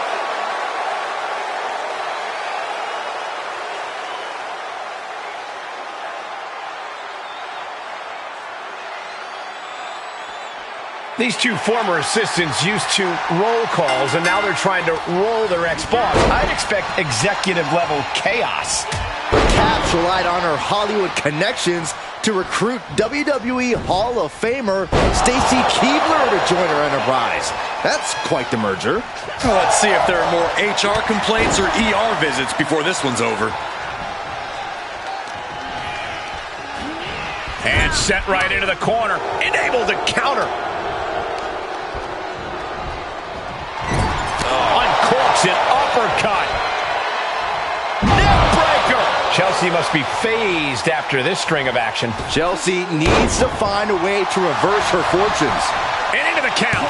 These two former assistants used to roll calls, and now they're trying to roll their ex-boss. I'd expect executive-level chaos. But Caps relied on her Hollywood connections to recruit WWE Hall of Famer Stacy Keibler to join her enterprise. That's quite the merger. Let's see if there are more HR complaints or ER visits before this one's over. And set right into the corner, and able to counter. Uncorks an uppercut. Neck breaker. Chelsea must be phased after this string of action. Chelsea needs to find a way to reverse her fortunes. And into the count.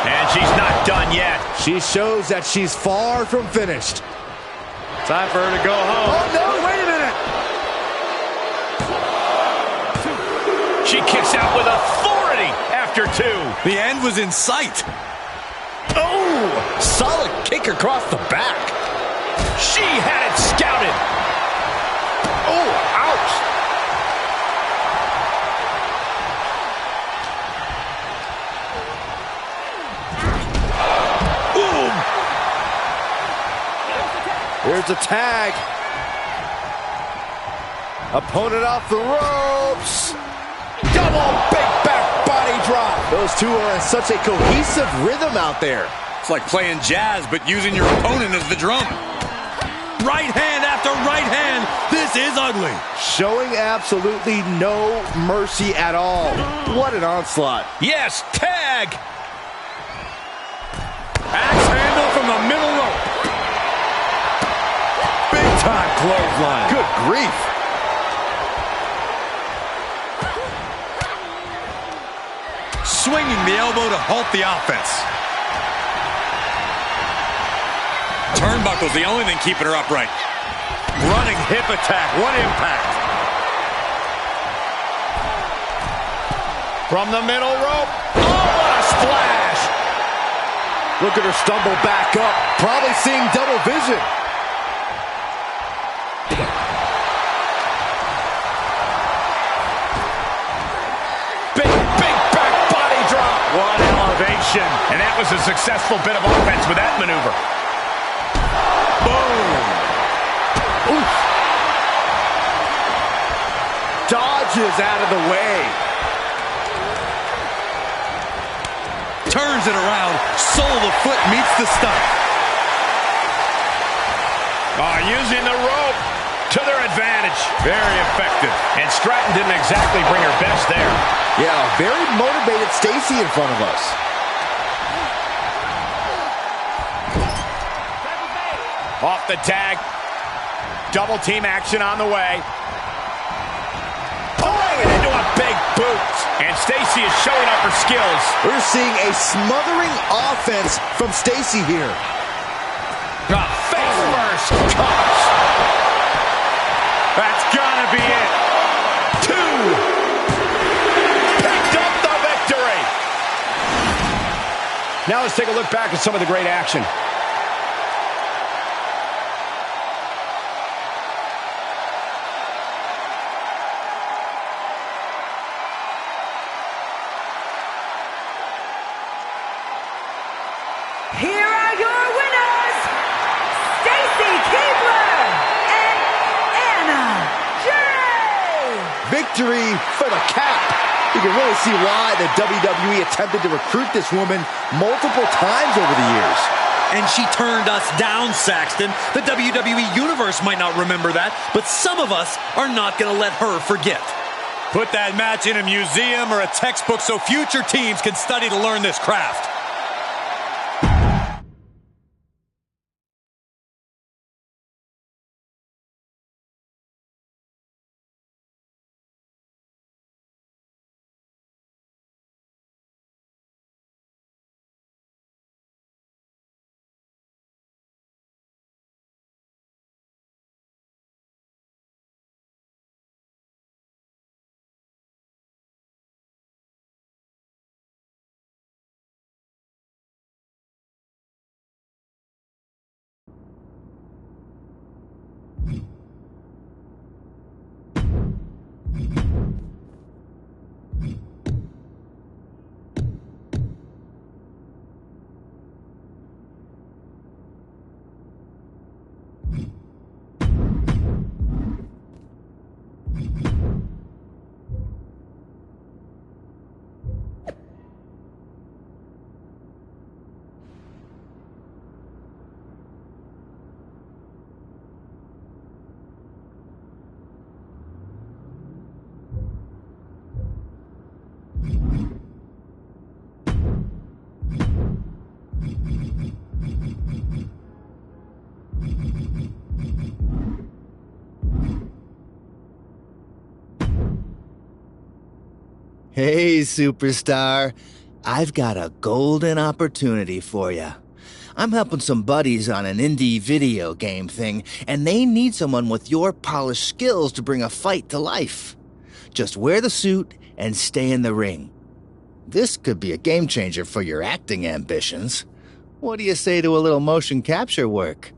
And she's not done yet. She shows that she's far from finished. Time for her to go home. Oh, no, wait a minute. She kicks out with authority after two. The end was in sight. Oh, solid kick across the back. She had it scouted. Oh, ouch. Ooh. Here's a tag. Opponent off the ropes. Double big back body drop. Those two are in such a cohesive rhythm out there. It's like playing jazz, but using your opponent as the drum. Right hand after right hand. This is ugly. Showing absolutely no mercy at all. What an onslaught. Yes, tag. Axe handle from the middle rope. Big time clothesline. Good grief. Swinging the elbow to halt the offense. Turnbuckle's the only thing keeping her upright. Running hip attack, one impact. From the middle rope. Oh, what a splash. Look at her stumble back up. Probably seeing double vision. Big back body drop. What elevation. And that was a successful bit of offense with that maneuver. Boom. Oof. Dodges out of the way. Turns it around. Sole of the foot meets the stump. Using the rope to their advantage. Very effective. And Stratton didn't exactly bring her best there. Yeah, very motivated Stacy in front of us. Off the tag. Double team action on the way. big boot. And Stacy is showing off her skills. We're seeing a smothering offense from Stacy here. Face first. Cuts. That's gotta be it. 2. Picked up the victory. Now let's take a look back at some of the great action. Here are your winners, Stacy Keibler and Anna Jay. Victory for the cap. You can really see why the WWE attempted to recruit this woman multiple times over the years. And she turned us down, Saxton. The WWE Universe might not remember that, but some of us are not going to let her forget. Put that match in a museum or a textbook so future teams can study to learn this craft. Hey, superstar. I've got a golden opportunity for you. I'm helping some buddies on an indie video game thing, and they need someone with your polished skills to bring a fight to life. Just wear the suit and stay in the ring. This could be a game changer for your acting ambitions. What do you say to a little motion capture work?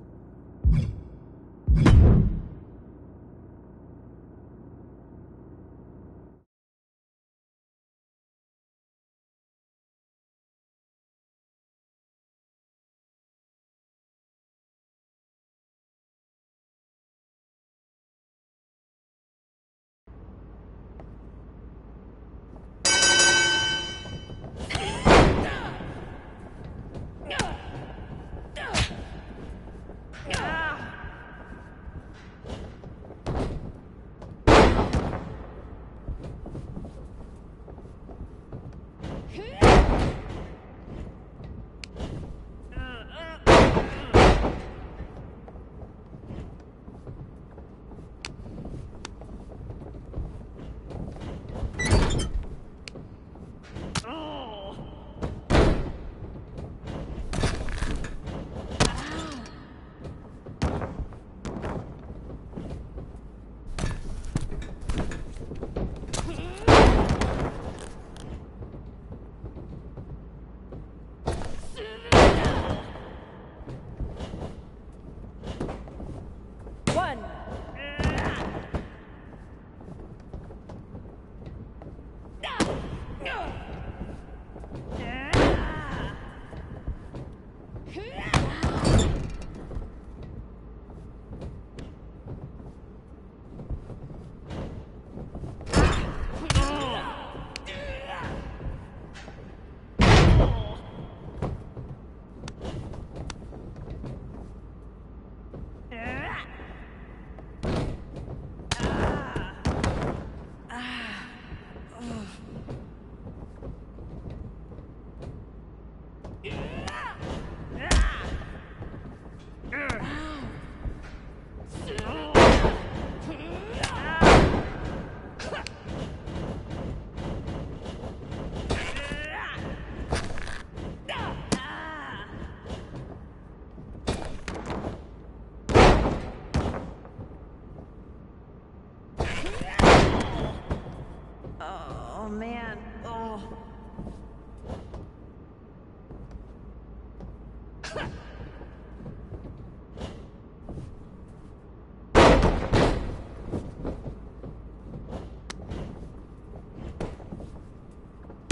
Oh, man. Oh.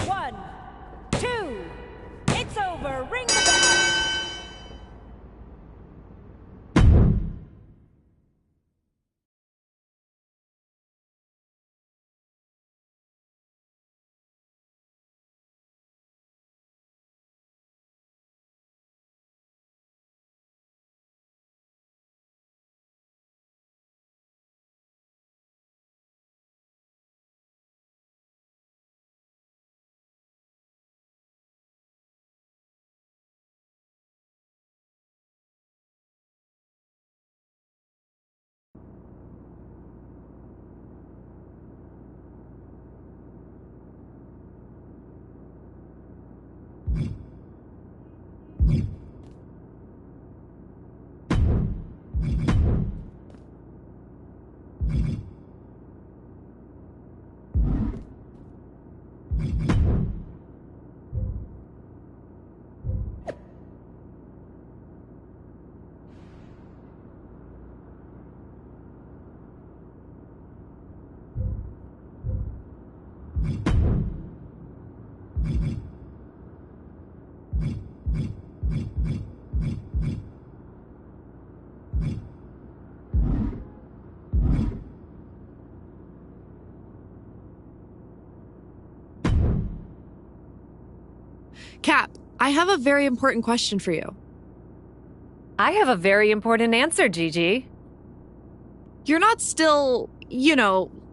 One, two, it's over. Ring the bell. Cap, I have a very important question for you. I have a very important answer, Gigi. You're not still,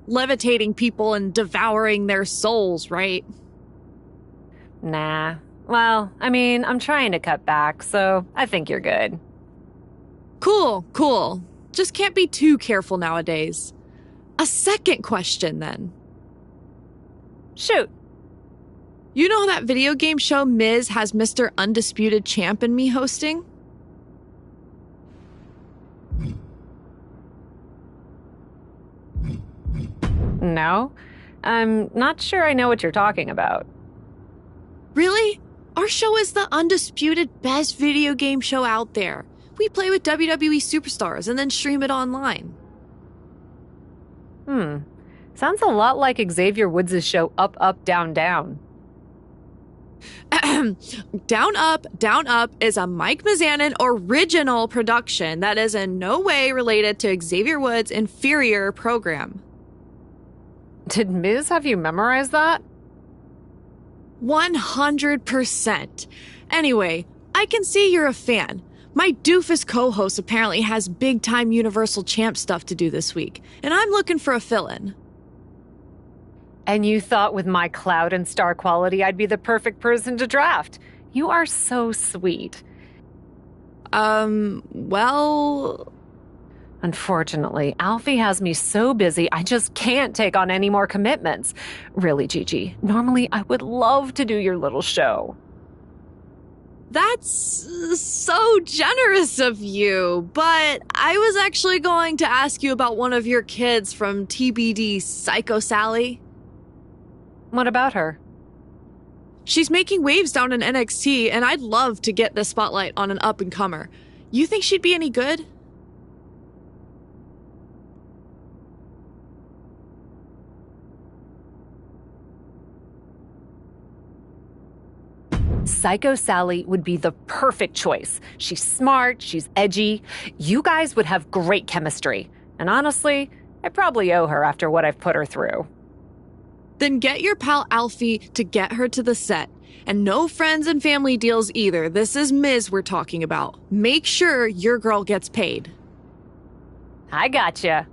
levitating people and devouring their souls, right? Nah. Well, I mean, I'm trying to cut back, so I think you're good. Cool. Just can't be too careful nowadays. A second question, then. Shoot. You know that video game show Miz has Mr. Undisputed Champ and me hosting? No? I'm not sure I know what you're talking about. Really? Our show is the undisputed best video game show out there. We play with WWE superstars and then stream it online. Sounds a lot like Xavier Woods' show Up, Up, Down, Down. Down Up is a Mike Mizanin original production that is in no way related to Xavier Woods' inferior program. Did Miz have you memorize that? 100%. Anyway, I can see you're a fan. My doofus co-host apparently has big-time Universal Champ stuff to do this week, and I'm looking for a fill-in. And you thought with my clout and star quality I'd be the perfect person to draft. You are so sweet. Well... Unfortunately, Alfie has me so busy I just can't take on any more commitments. Really, Gigi, normally I would love to do your little show. That's so generous of you, but I was actually going to ask you about one of your kids from TBD Psycho Sally. What about her? She's making waves down in NXT, and I'd love to get the spotlight on an up-and-comer. You think she'd be any good? Psycho Sally would be the perfect choice. She's smart, she's edgy. You guys would have great chemistry. And honestly, I probably owe her after what I've put her through. Then get your pal Alfie to get her to the set. And no friends and family deals either. This is Miz we're talking about. Make sure your girl gets paid. I gotcha.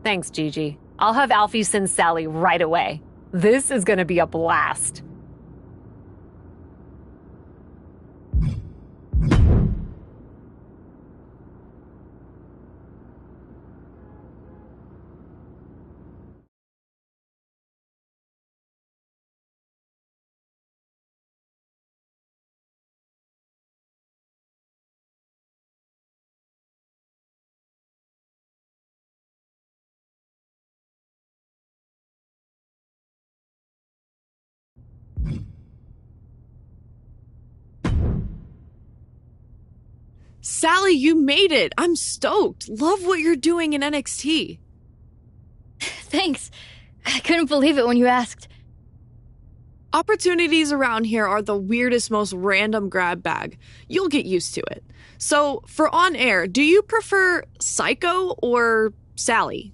Thanks, Gigi. I'll have Alfie send Sally right away. This is gonna be a blast. Sally, you made it. I'm stoked. Love what you're doing in NXT. Thanks. I couldn't believe it when you asked. Opportunities around here are the weirdest, most random grab bag. You'll get used to it. So, for on air, do you prefer Psycho or Sally?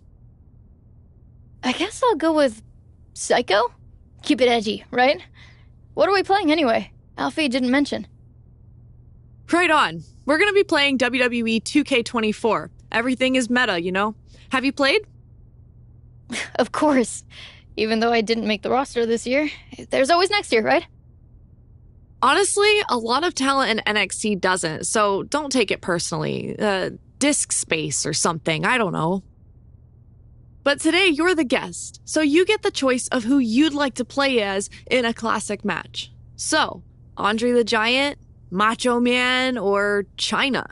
I guess I'll go with Psycho? Keep it edgy, right? What are we playing anyway? Alfie didn't mention. Right on. We're gonna be playing WWE 2K24. Everything is meta, you know? Have you played? Of course. Even though I didn't make the roster this year, there's always next year, right? Honestly, a lot of talent in NXT doesn't, so don't take it personally. Disk space or something, I don't know. But today, you're the guest, so you get the choice of who you'd like to play as in a classic match. So, Andre the Giant, Macho Man, or China?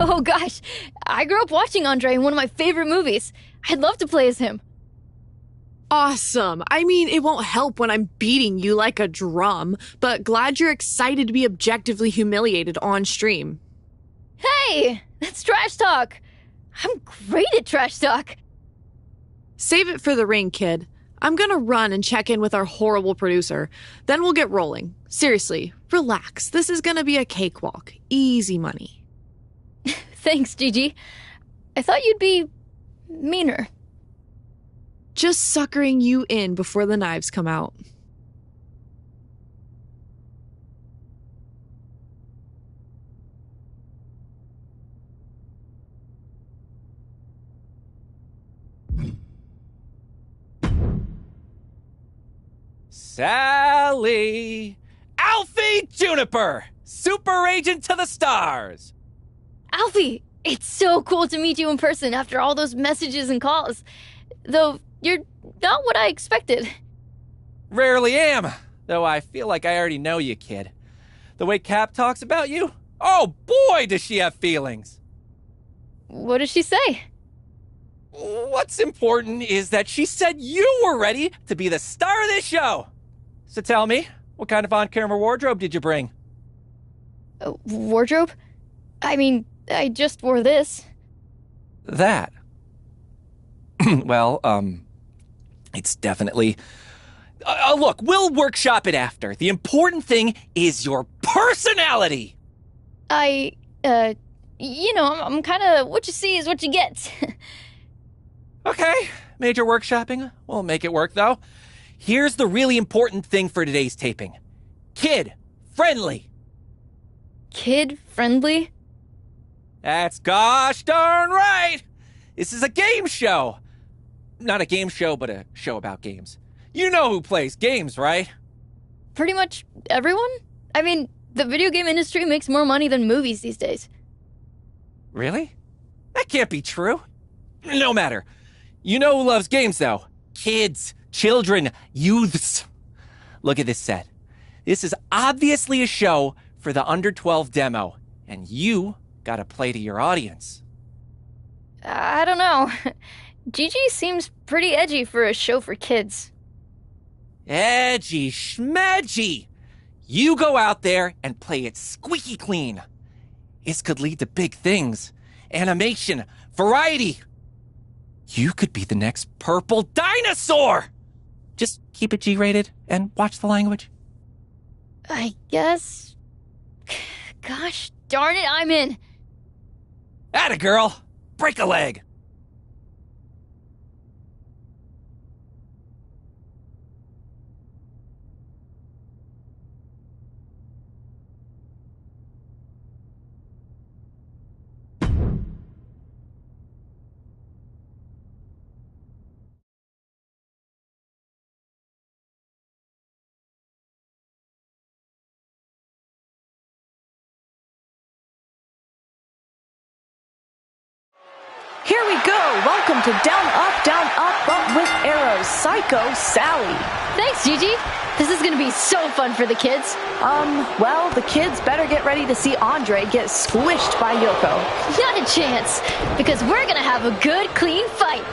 Oh gosh, I grew up watching Andre in one of my favorite movies. I'd love to play as him. Awesome. I mean, it won't help when I'm beating you like a drum, but glad you're excited to be objectively humiliated on stream. Hey, that's trash talk. I'm great at trash talk. Save it for the ring, kid. I'm gonna run and check in with our horrible producer. Then we'll get rolling. Seriously, relax. This is gonna be a cakewalk. Easy money. Thanks, Gigi. I thought you'd be meaner. Just suckering you in before the knives come out. Sally! Alfie Juniper! Super agent to the stars! Alfie, it's so cool to meet you in person after all those messages and calls. Though, you're not what I expected. Rarely am, though I feel like I already know you, kid. The way Cap talks about you? Oh boy, does she have feelings! What does she say? What's important is that she said you were ready to be the star of this show. So tell me, what kind of on-camera wardrobe did you bring? Wardrobe? I mean, I just wore this. That? Well, it's definitely... look, we'll workshop it after. The important thing is your personality! I'm kind of what you see is what you get. Okay, major workshopping. We'll make it work, though. Here's the really important thing for today's taping. Kid-friendly. Kid-friendly? That's gosh darn right! This is a game show. Not a game show, but a show about games. You know who plays games, right? Pretty much everyone? I mean, the video game industry makes more money than movies these days. Really? That can't be true. No matter. You know who loves games, though? Kids, children, youths. Look at this set. This is obviously a show for the under 12 demo, and you gotta play to your audience. I don't know. Gigi seems pretty edgy for a show for kids. Edgy schmedgy. You go out there and play it squeaky clean. This could lead to big things. Animation, variety. You could be the next purple dinosaur. Just keep it G-rated and watch the language. I guess... Gosh darn it, I'm in. Atta girl. Break a leg. Here we go. Welcome to Down, Up with arrows. Psycho Sally. Thanks, Gigi. This is gonna be so fun for the kids. Well, the kids better get ready to see Andre get squished by Yoko. Not a chance, because we're gonna have a good, clean fight.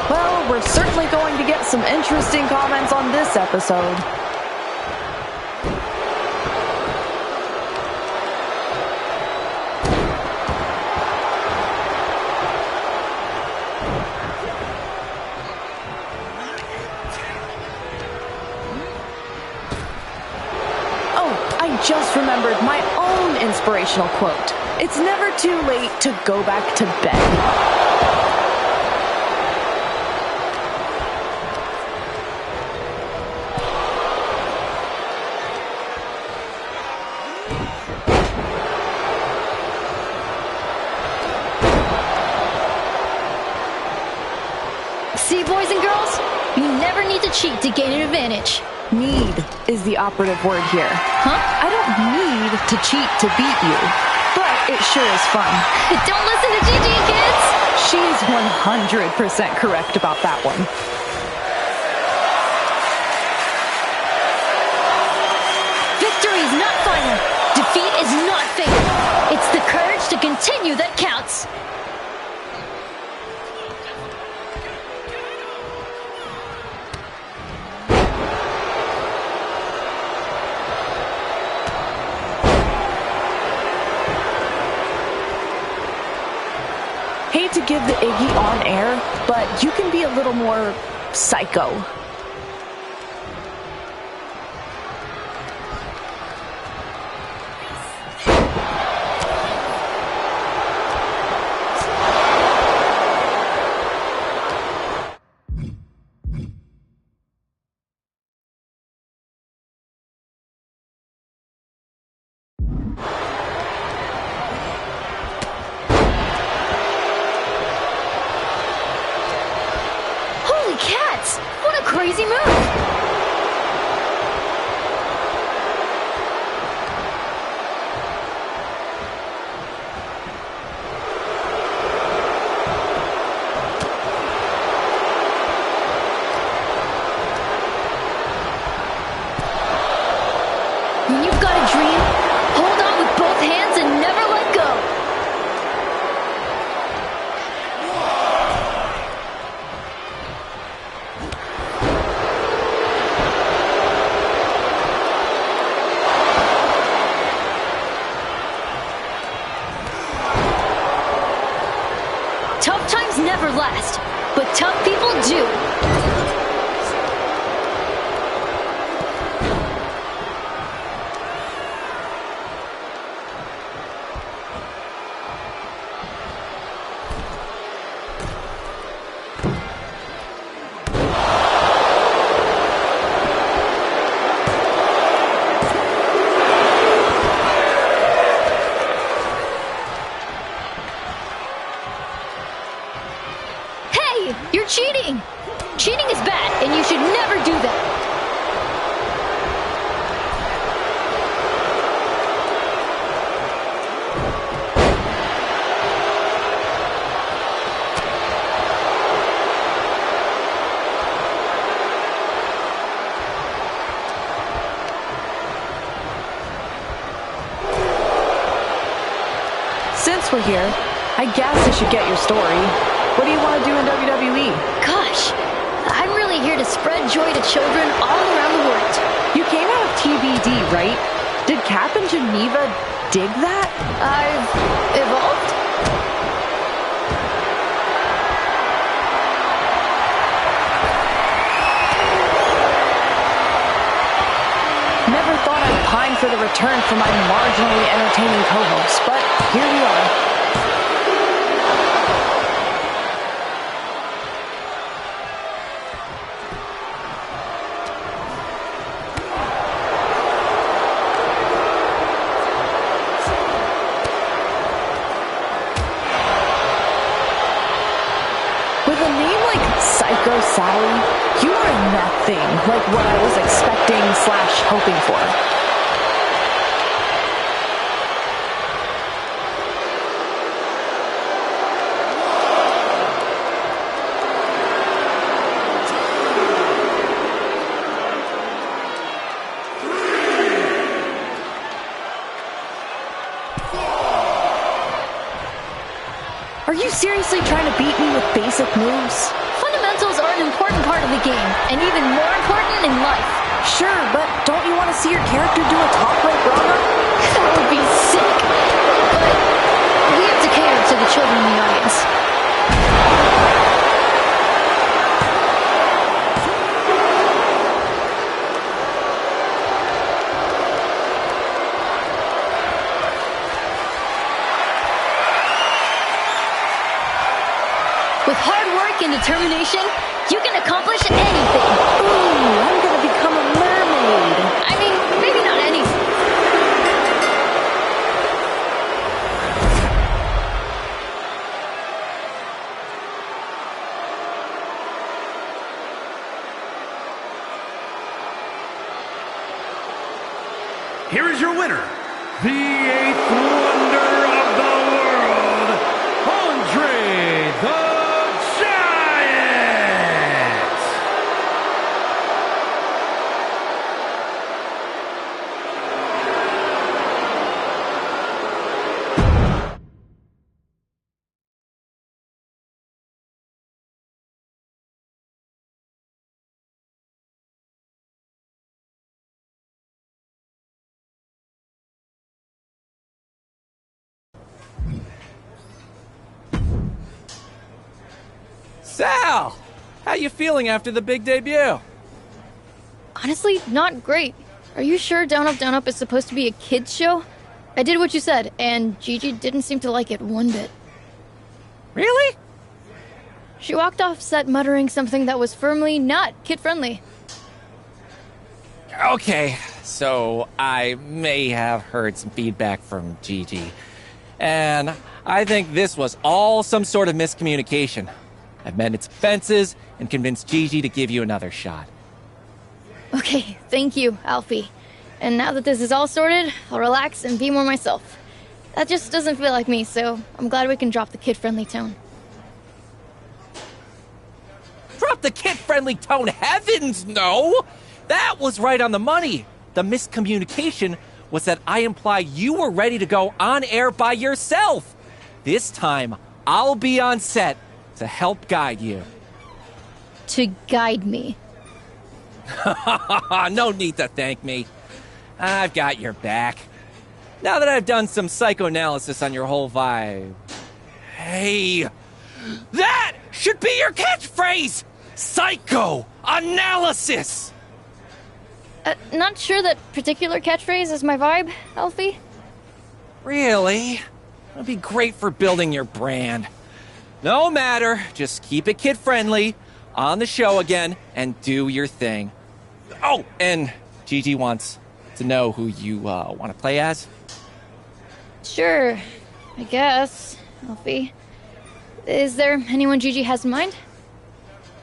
Well, we're certainly going to get some interesting comments on this episode. Just remembered my own inspirational quote. It's never too late to go back to bed. See, boys and girls, you never need to cheat to gain an advantage. Need is the operative word here. Huh? I don't need to cheat to beat you, but it sure is fun. Don't listen to Gigi, kids! She's 100% correct about that one. Victory is not final. Defeat is not fatal. It's the courage to continue that counts. Hate to give the Iggy on air, but you can be a little more psycho. Cats! What a crazy move! When you've got a dream, hold on with both hands and never let go. Tough times never last, but tough people do. You're cheating! Cheating is bad, and you should never do that. Since we're here, I guess I should get your story. What do you want to do in WWE? Gosh, I'm really here to spread joy to children all around the world. You came out of TBD, right? Did Cap and Geneva dig that? I've evolved? Never thought I'd pine for the return from my marginally entertaining co-host, but here we are. With a name like Psycho Sally, you are nothing like what I was expecting / hoping for. Are you seriously trying to beat me with basic moves? Fundamentals are an important part of the game, and even more important in life. Sure, but don't you want to see your character do a top rope runner? That would be sick. But we have to cater to the children in the audience. With hard work and determination, you can accomplish anything. Ooh, I'm gonna become a mermaid. I mean, maybe not anything. Here is your winner, the 8th wonder of the world, Andre the Giant! Sal! How you feeling after the big debut? Honestly, not great. Are you sure Down Up is supposed to be a kids show? I did what you said, and Gigi didn't seem to like it one bit. Really? She walked off set muttering something that was firmly not kid-friendly. Okay, so I may have heard some feedback from Gigi. And I think this was all some sort of miscommunication. I've mended its fences and convinced Gigi to give you another shot. Okay, thank you, Alfie. And now that this is all sorted, I'll relax and be more myself. That just doesn't feel like me, so I'm glad we can drop the kid-friendly tone. Drop the kid-friendly tone? Heavens, no! That was right on the money. The miscommunication was that I implied you were ready to go on air by yourself. This time, I'll be on set to help guide you. To guide me? No need to thank me. I've got your back. Now that I've done some psychoanalysis on your whole vibe. Hey, that should be your catchphrase! Psychoanalysis! Not sure that particular catchphrase is my vibe, Alfie. Really? That'd be great for building your brand. No matter, just keep it kid-friendly, on the show again, and do your thing. Oh, and Gigi wants to know who you want to play as? Sure, I guess, Alfie. Is there anyone Gigi has in mind?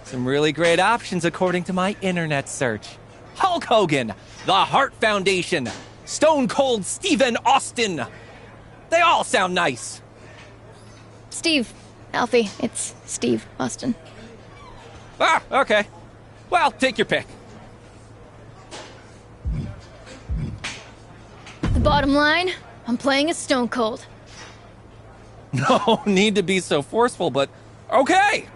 Some really great options according to my internet search. Hulk Hogan, The Hart Foundation, Stone Cold Steven Austin. They all sound nice. Steve. Alfie, it's Steve Austin. Ah, okay. Well, take your pick. The bottom line, I'm playing as Stone Cold. No need to be so forceful, but okay.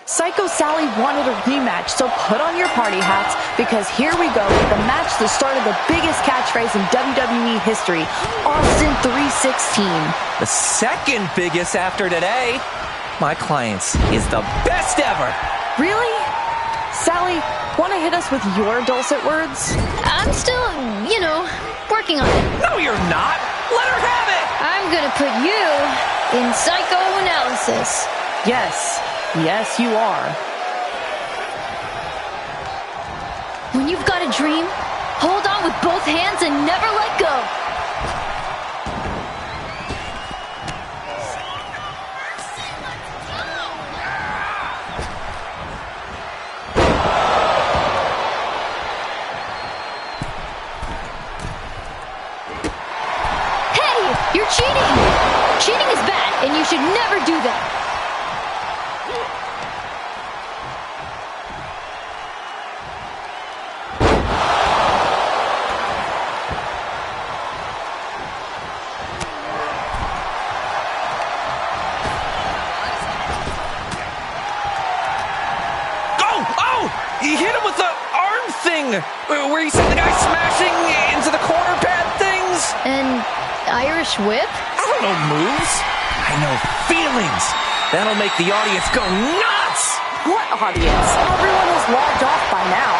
Psycho Sally wanted a rematch, so put on your party hats, because here we go with the match that started the biggest catchphrase in WWE history, Austin 316. The second biggest after today. My client's is the best ever. Really? Sally, want to hit us with your dulcet words? I'm still, working on it. No, you're not. Let her have it. I'm gonna put you in psychoanalysis. Yes. Yes, you are. When you've got a dream, hold on with both hands and never let go. do that. He hit him with the arm thing, where he sent the guy smashing into the corner pad things. An Irish whip? I don't know moves. I know feelings. That'll make the audience go nuts. What audience? Everyone has logged off by now.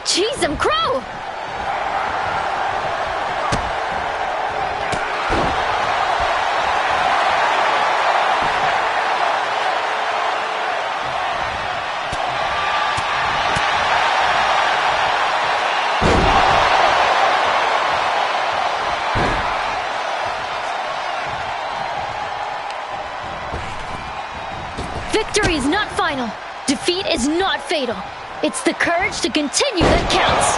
Jeez, I'm Crow! Victory is not final. Defeat is not fatal. It's the courage to continue that counts.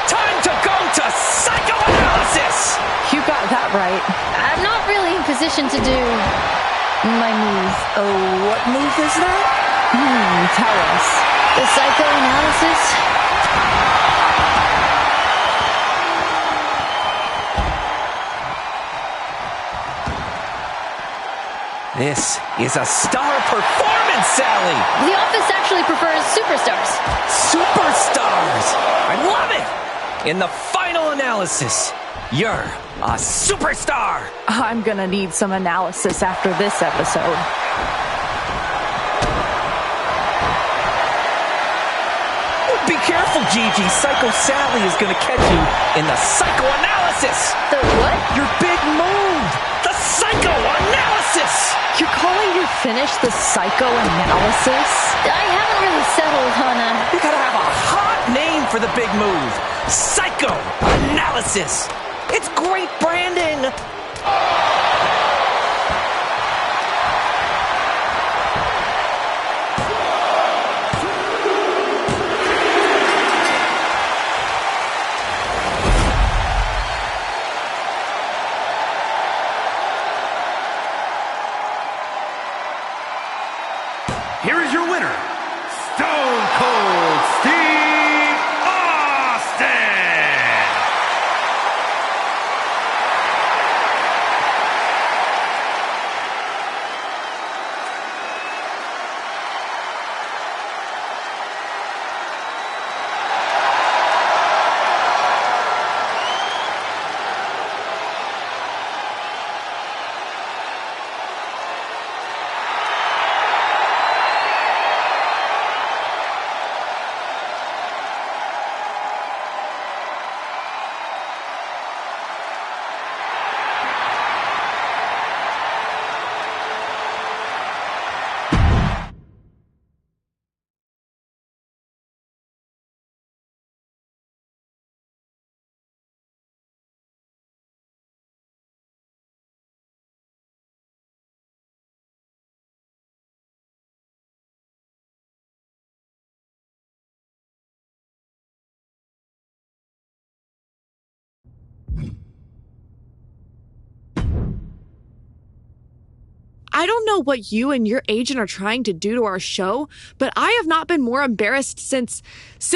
Time to go to psychoanalysis. You got that right. I'm not really in position to do my move. Oh, what move is that? Tell us. The psychoanalysis? This is a star performance, Sally. The office actually prefers superstars. Superstars. I love it. In the final analysis, you're a superstar. I'm gonna need some analysis after this episode. Be careful, Gigi. Psycho Sally is going to catch you in the psychoanalysis. The what? Your big move. The psychoanalysis. You're calling your finish the psychoanalysis? I haven't really settled on a... You gotta have a hot name for the big move. Psychoanalysis. It's great branding. Here is your winner, Stone Cold Steve Austin! I don't know what you and your agent are trying to do to our show, but I have not been more embarrassed since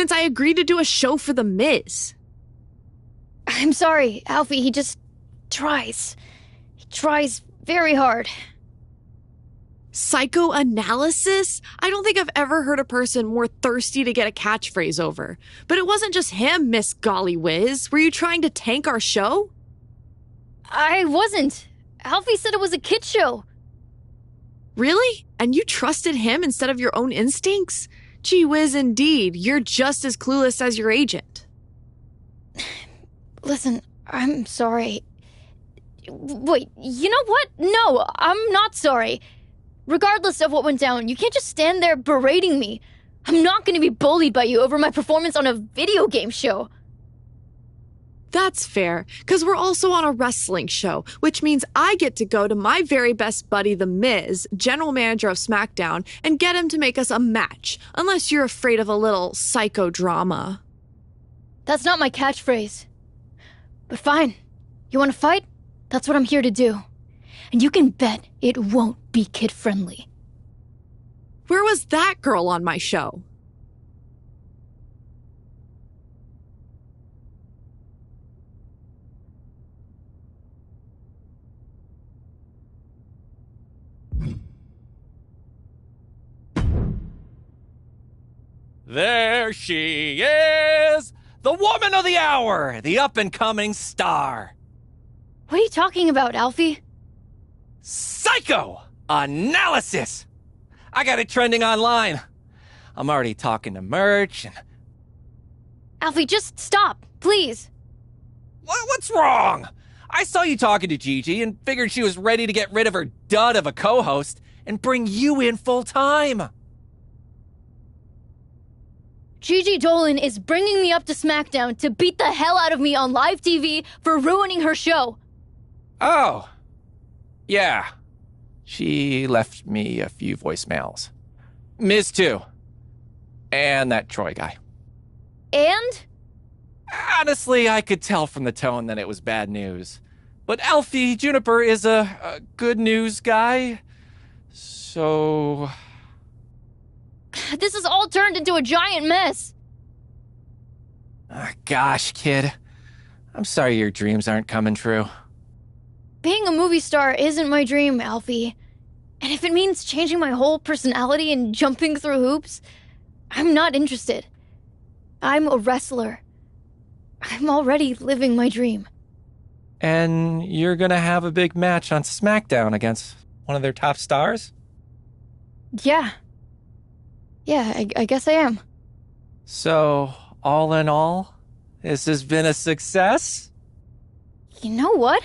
I agreed to do a show for The Miz. I'm sorry, Alfie. He just tries. He tries very hard. Psychoanalysis? I don't think I've ever heard a person more thirsty to get a catchphrase over. But it wasn't just him, Miss Golly Whiz. Were you trying to tank our show? I wasn't. Alfie said it was a kid show. Really? And you trusted him instead of your own instincts? Gee whiz, indeed. You're just as clueless as your agent. Listen, I'm sorry. Wait, you know what? No, I'm not sorry. Regardless of what went down, you can't just stand there berating me. I'm not going to be bullied by you over my performance on a video game show. That's fair, because we're also on a wrestling show, which means I get to go to my very best buddy, The Miz, general manager of SmackDown, and get him to make us a match, unless you're afraid of a little psychodrama. That's not my catchphrase. But fine. You want to fight? That's what I'm here to do. And you can bet it won't be kid-friendly. Where was that girl on my show? There she is! The woman of the hour! The up-and-coming star! What are you talking about, Alfie? Psycho analysis! I got it trending online. I'm already talking to merch and... Alfie, just stop, please. What's wrong? I saw you talking to Gigi and figured she was ready to get rid of her dud of a co-host and bring you in full-time. Gigi Dolan is bringing me up to SmackDown to beat the hell out of me on live TV for ruining her show. Oh. Yeah. She left me a few voicemails. Miz too. And that Troy guy. And? Honestly, I could tell from the tone that it was bad news. But Alfie Juniper is a good news guy. So... This has all turned into a giant mess. Gosh, kid. I'm sorry your dreams aren't coming true. Being a movie star isn't my dream, Alfie. And if it means changing my whole personality and jumping through hoops, I'm not interested. I'm a wrestler. I'm already living my dream. And you're gonna have a big match on SmackDown against one of their top stars? Yeah. Yeah, I guess I am. So, all in all, this has been a success? You know what?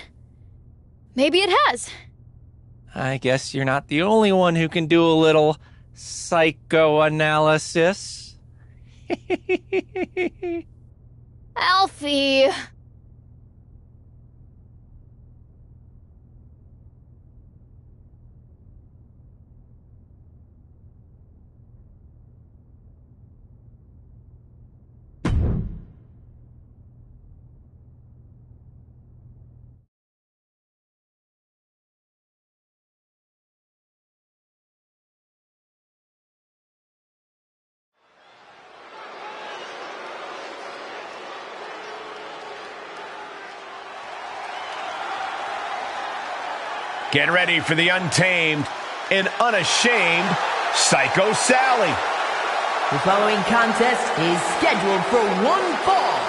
Maybe it has. I guess you're not the only one who can do a little psychoanalysis. Alfie. Get ready for the untamed and unashamed Psycho Sally. The following contest is scheduled for one fall.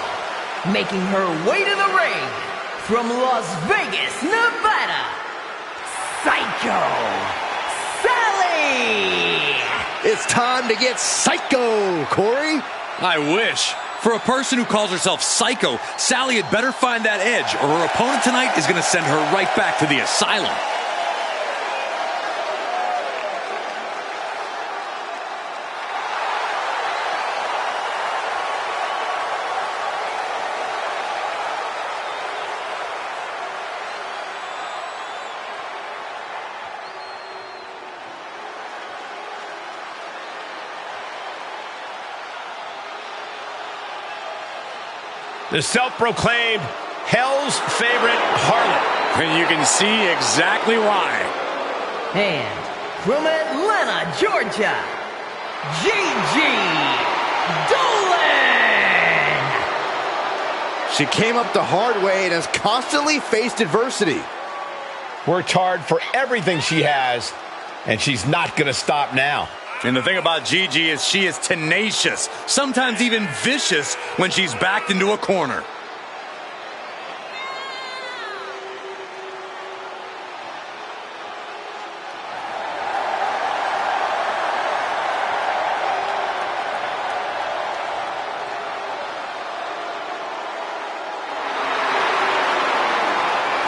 Making her way to the ring from Las Vegas, Nevada, Psycho Sally! It's time to get psycho, Corey. I wish. For a person who calls herself Psycho, Sally had better find that edge, or her opponent tonight is going to send her right back to the asylum. The self-proclaimed Hell's favorite harlot. And you can see exactly why. And from Atlanta, Georgia, Gigi Dolan! She came up the hard way and has constantly faced adversity. Worked hard for everything she has, and she's not going to stop now. And the thing about Gigi is she is tenacious, sometimes even vicious when she's backed into a corner.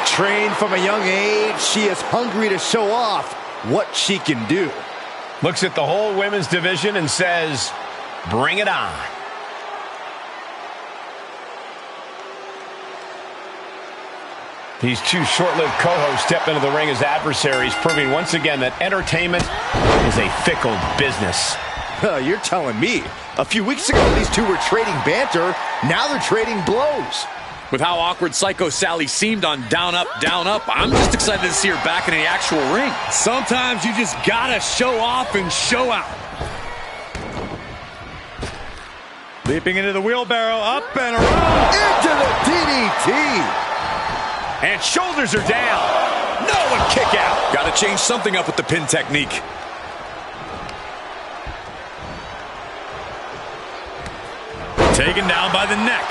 Trained from a young age, she is hungry to show off what she can do. Looks at the whole women's division and says, bring it on. These two short-lived co-hosts step into the ring as adversaries, proving once again that entertainment is a fickle business. You're telling me. A few weeks ago, these two were trading banter. Now they're trading blows. With how awkward Psycho Sally seemed on Down Up, I'm just excited to see her back in the actual ring. Sometimes you just gotta show off and show out. Leaping into the wheelbarrow, up and around. Into the DDT. And shoulders are down. No, and kick out. Gotta change something up with the pin technique. Taken down by the neck.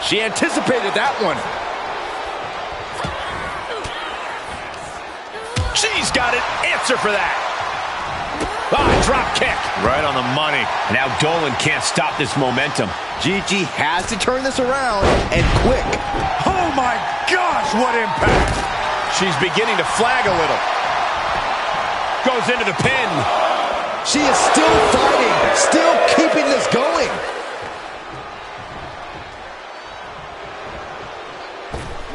She anticipated that one. She's got an answer for that. Drop kick. Right on the money. Now Dolan can't stop this momentum. Gigi has to turn this around, and quick. Oh my gosh, what impact. She's beginning to flag a little. Goes into the pin. She is still fighting, still keeping this going.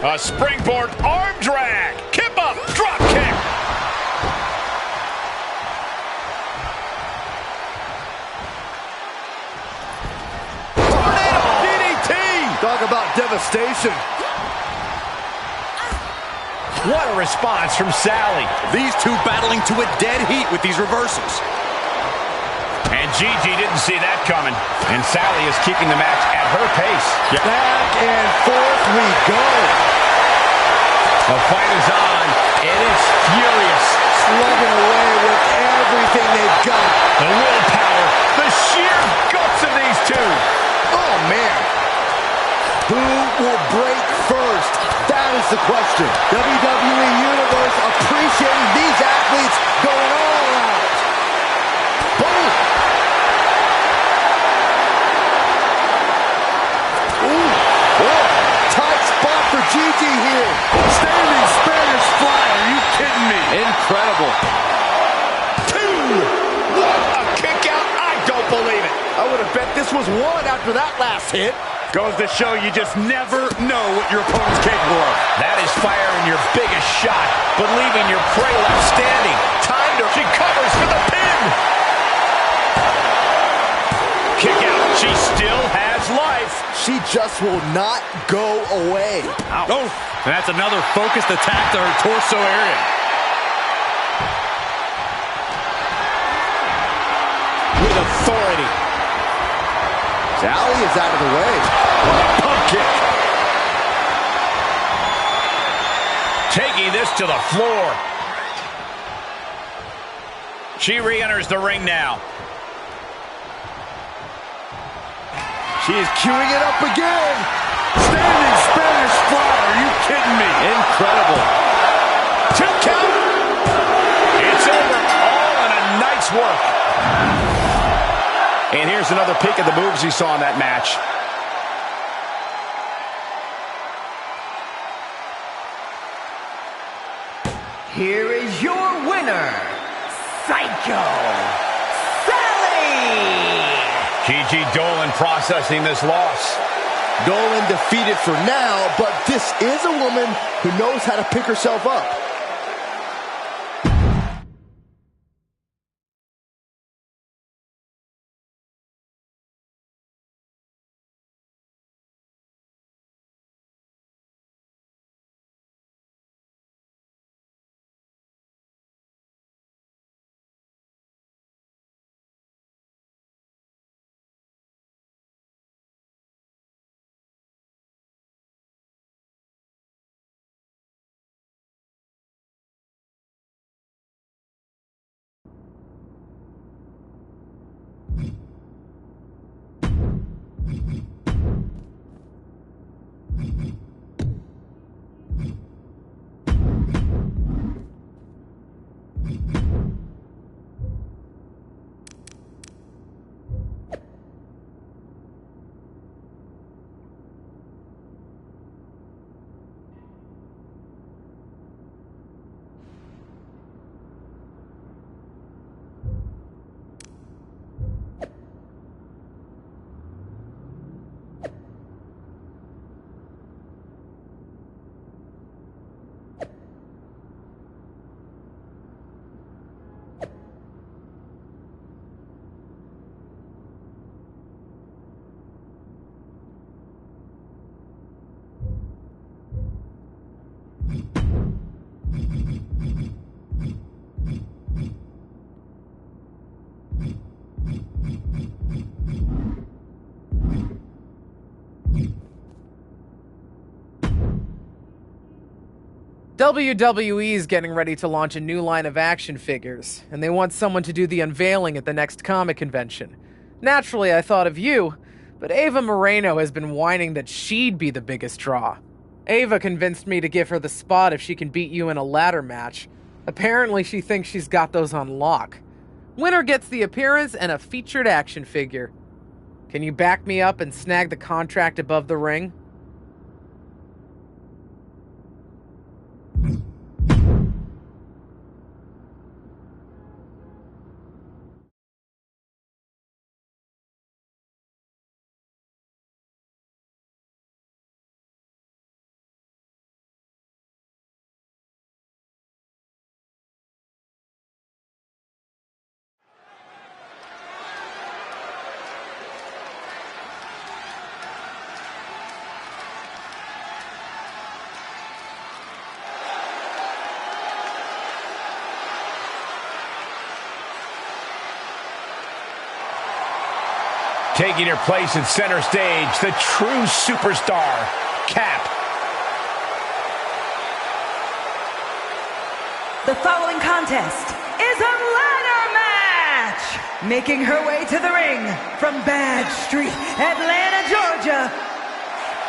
A springboard arm drag. Kip up, drop kick. Tornado DDT. Talk about devastation. What a response from Sally. These two battling to a dead heat with these reversals. And Gigi didn't see that coming. And Sally is keeping the match at her pace. Back and forth we go. The fight is on. It is furious. Slugging away with everything they've got. The willpower, the sheer guts of these two. Oh, man. Who will break first? That is the question. WWE Universe appreciating these athletes going all out. Boom. Ooh, boy, tight spot for Gigi here. Standing Spanish fly, are you kidding me? Incredible. Two. What a kick out. I don't believe it. I would have bet this was one after that last hit. Goes to show you just never know what your opponent's capable of. That is firing your biggest shot, but leaving your prey left standing. Time to... She covers for the pin. Kick out. She still has life. She just will not go away. Oh, and that's another focused attack to her torso area. With authority. Sally is out of the way. Pump kick. Taking this to the floor. She re-enters the ring now. She is queuing it up again. Standing Spanish fly, are you kidding me? Incredible. 2 count. It's over. All in a night's work. And here's another peek at the moves he saw in that match. Here is your winner, Psycho Sally! Gigi Dolan processing this loss. Dolan defeated for now, but this is a woman who knows how to pick herself up. WWE is getting ready to launch a new line of action figures, and they want someone to do the unveiling at the next comic convention. Naturally, I thought of you, but Ava Moreno has been whining that she'd be the biggest draw. Ava convinced me to give her the spot if she can beat you in a ladder match. Apparently, she thinks she's got those on lock. Winner gets the appearance and a featured action figure. Can you back me up and snag the contract above the ring? Taking her place at center stage, the true superstar, Cap. The following contest is a ladder match! Making her way to the ring from Bad Street, Atlanta, Georgia,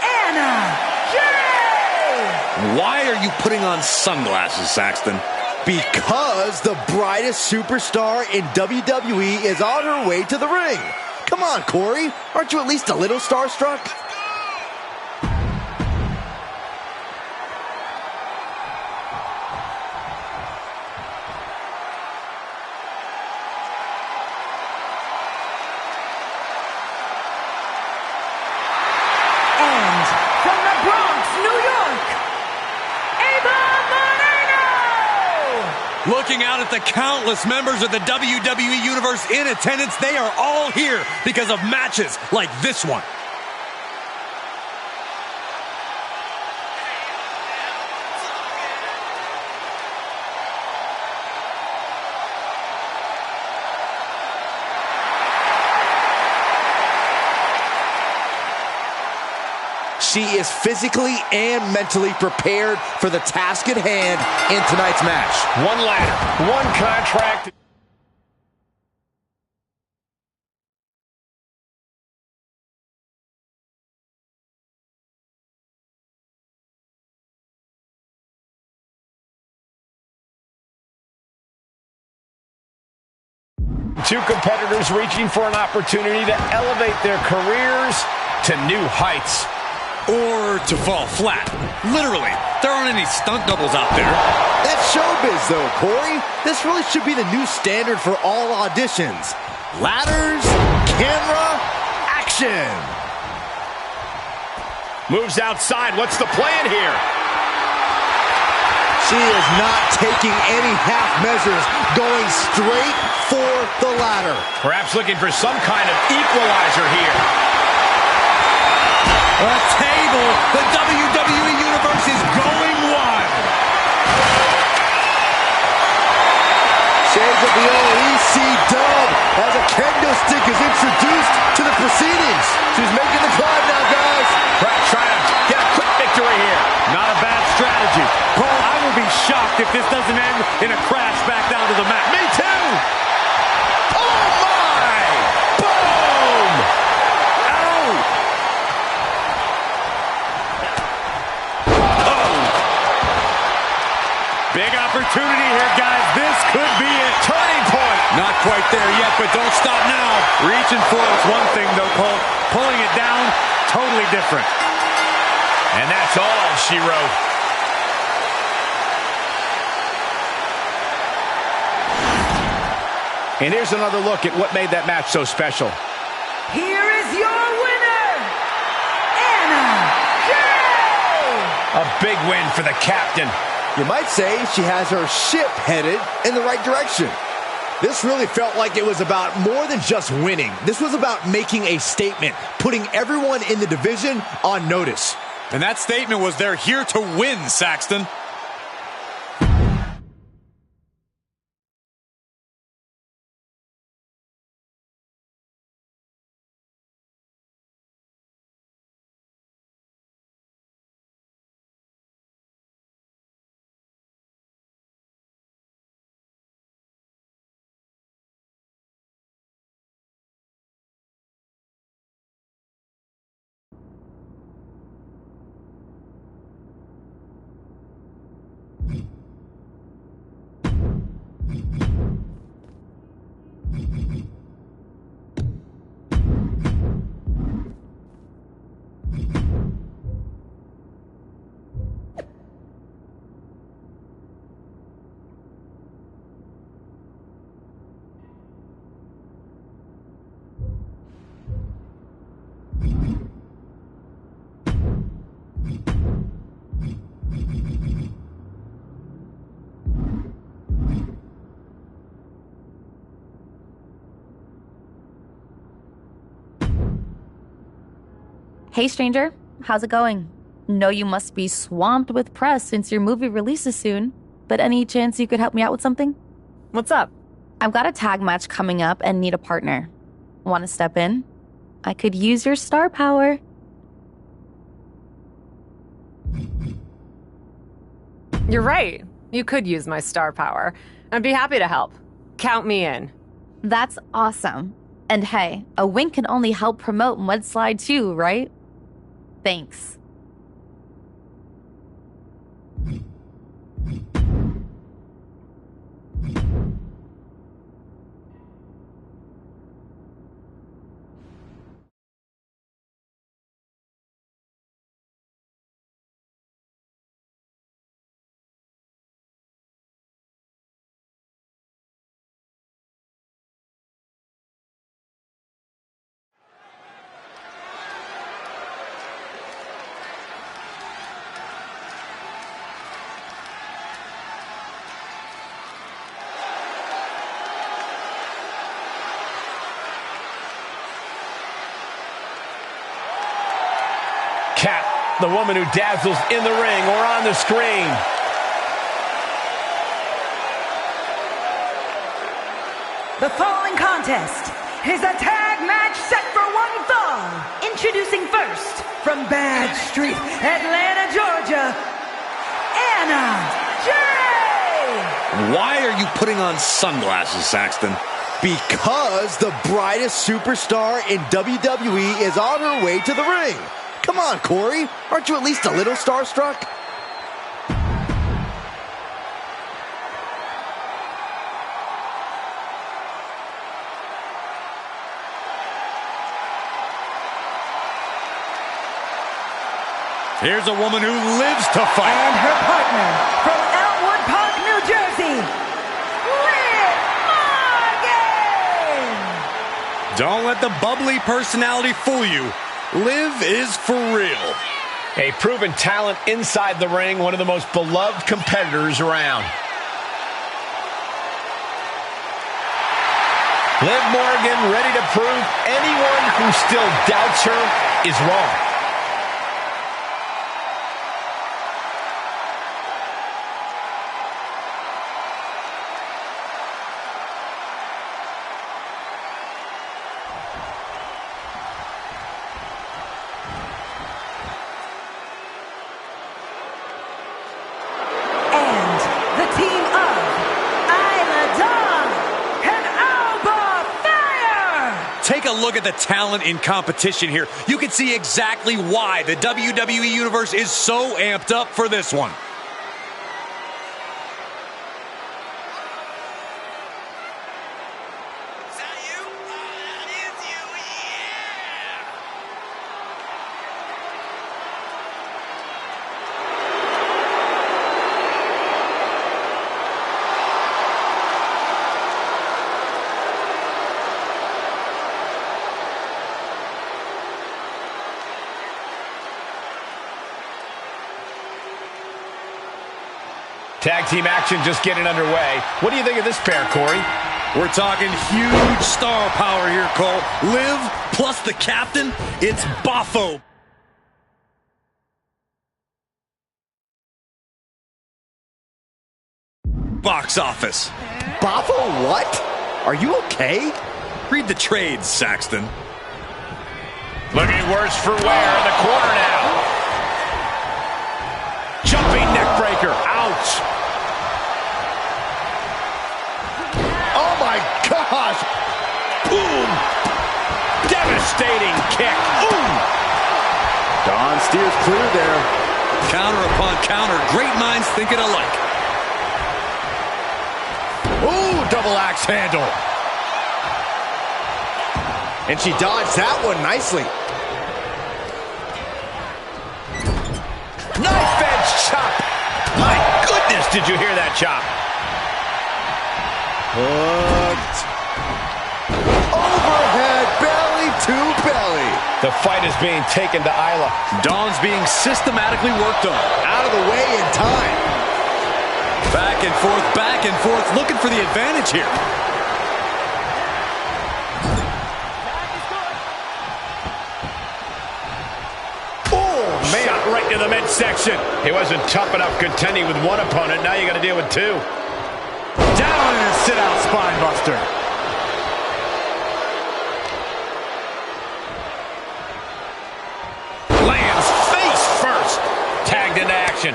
Anna Jay! Why are you putting on sunglasses, Saxton? Because the brightest superstar in WWE is on her way to the ring. Come on, Corey. Aren't you at least a little starstruck? And from the Bronx, New York, Ava Moreno! Looking out at the countless members of the WWE Universe in attendance, they are all here because of matches like this one. She is physically and mentally prepared for the task at hand in tonight's match. One ladder, one contract. Two competitors reaching for an opportunity to elevate their careers to new heights. Or to fall flat. Literally, there aren't any stunt doubles out there. That's showbiz, though, Corey. This really should be the new standard for all auditions. Ladders, camera, action. Moves outside. What's the plan here? She is not taking any half measures, going straight for the ladder. Perhaps looking for some kind of equalizer here. A table. The WWE Universe is going wild. Shades of the old EC-dub as a kendo stick is introduced to the proceedings. She's making the climb now, guys. Perhaps trying to get a quick victory here. Not a bad strategy. Cole, I will be shocked if this doesn't end in a crash back down to the mat. Me too. Oh, my. Boom. Ow. Big opportunity here, guys. This could be a turning point. Not quite there yet, but don't stop now. Reaching for it's one thing, though, Cole. Pulling it down, totally different. And that's all she wrote. And here's another look at what made that match so special. Here is your winner, Anna Jay! A big win for the captain. You might say she has her ship headed in the right direction. This really felt like it was about more than just winning. This was about making a statement, putting everyone in the division on notice. And that statement was they're here to win, Saxton. Hey stranger, how's it going? Know you must be swamped with press since your movie releases soon, but any chance you could help me out with something? What's up? I've got a tag match coming up and need a partner. Want to step in? I could use your star power. You're right. You could use my star power. I'd be happy to help. Count me in. That's awesome. And hey, a wink can only help promote Mudslide too, right? Thanks. Kat, the woman who dazzles in the ring or on the screen. The following contest is a tag match set for one fall. Introducing first, from Bad Street, Atlanta, Georgia, Anna Jay! Why are you putting on sunglasses, Saxton? Because the brightest superstar in WWE is on her way to the ring. Come on, Corey. Aren't you at least a little starstruck? Here's a woman who lives to fight. And her partner, from Elmwood Park, New Jersey, Liv Morgan! Don't let the bubbly personality fool you. Liv is for real. A proven talent inside the ring, one of the most beloved competitors around. Liv Morgan ready to prove anyone who still doubts her is wrong. Take a look at the talent in competition here. You can see exactly why the WWE Universe is so amped up for this one. Tag team action just getting underway. What do you think of this pair, Corey? We're talking huge star power here, Cole. Liv plus the captain, it's Baffo. Box office. Baffo what? Are you okay? Read the trades, Saxton. Looking worse for wear in the corner now. Jumping neck breaker. Ouch. Oh my gosh! Boom! Devastating kick. Ooh! Don steers clear there. Counter upon counter. Great minds thinking alike. double axe handle. And she dodged that one nicely. Knife edge chop. My goodness, did you hear that chop? Hooked. Overhead, belly to belly. The fight is being taken to Isla. Dawn's being systematically worked on. Out of the way in time. Back and forth, looking for the advantage here. Shot right to the midsection. He wasn't tough enough contending with one opponent. Now you got to deal with two. Down in a sit-out spine buster. Lands face first. Tagged into action.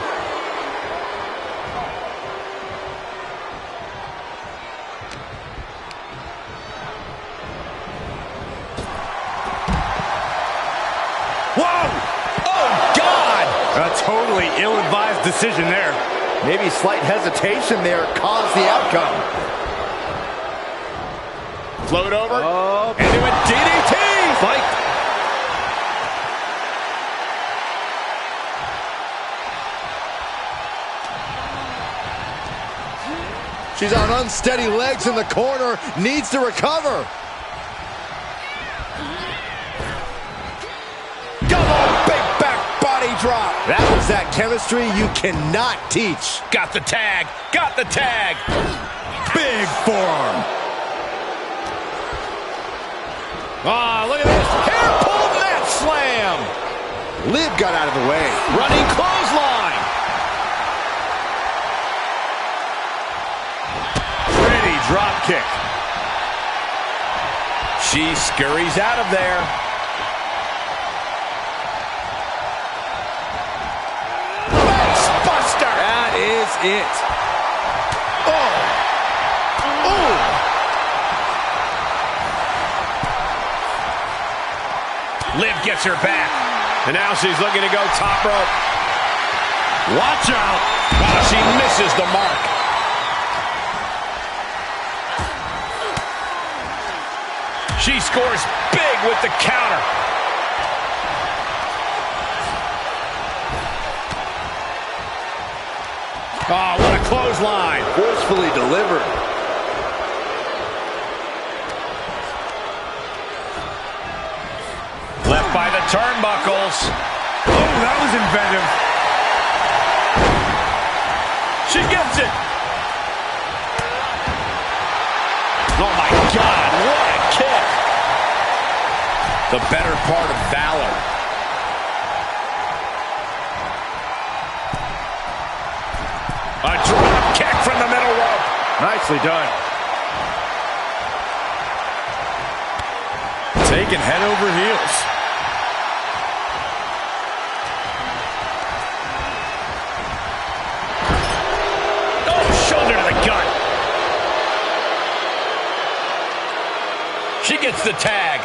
A totally ill-advised decision there. Maybe slight hesitation there caused the outcome. Float over. Into a DDT. Fight. She's on unsteady legs in the corner. Needs to recover. Come on, big back body drop. That was that chemistry you cannot teach. Got the tag. Got the tag. Big forearm. Oh, look at this. Hair pull mat slam. Liv got out of the way. Running clothesline. Pretty drop kick. She scurries out of there. That is it. Oh. Ooh. Liv gets her back. And now she's looking to go top rope. Watch out. Oh, she misses the mark. She scores big with the counter. Oh, what a clothesline. Forcefully delivered. Left by the turnbuckles. Oh, that was inventive. She gets it. Oh, my God. What a kick. The better part of valor. A drop kick from the middle rope. Nicely done. Taken head over heels. Oh, shoulder to the gut. She gets the tag.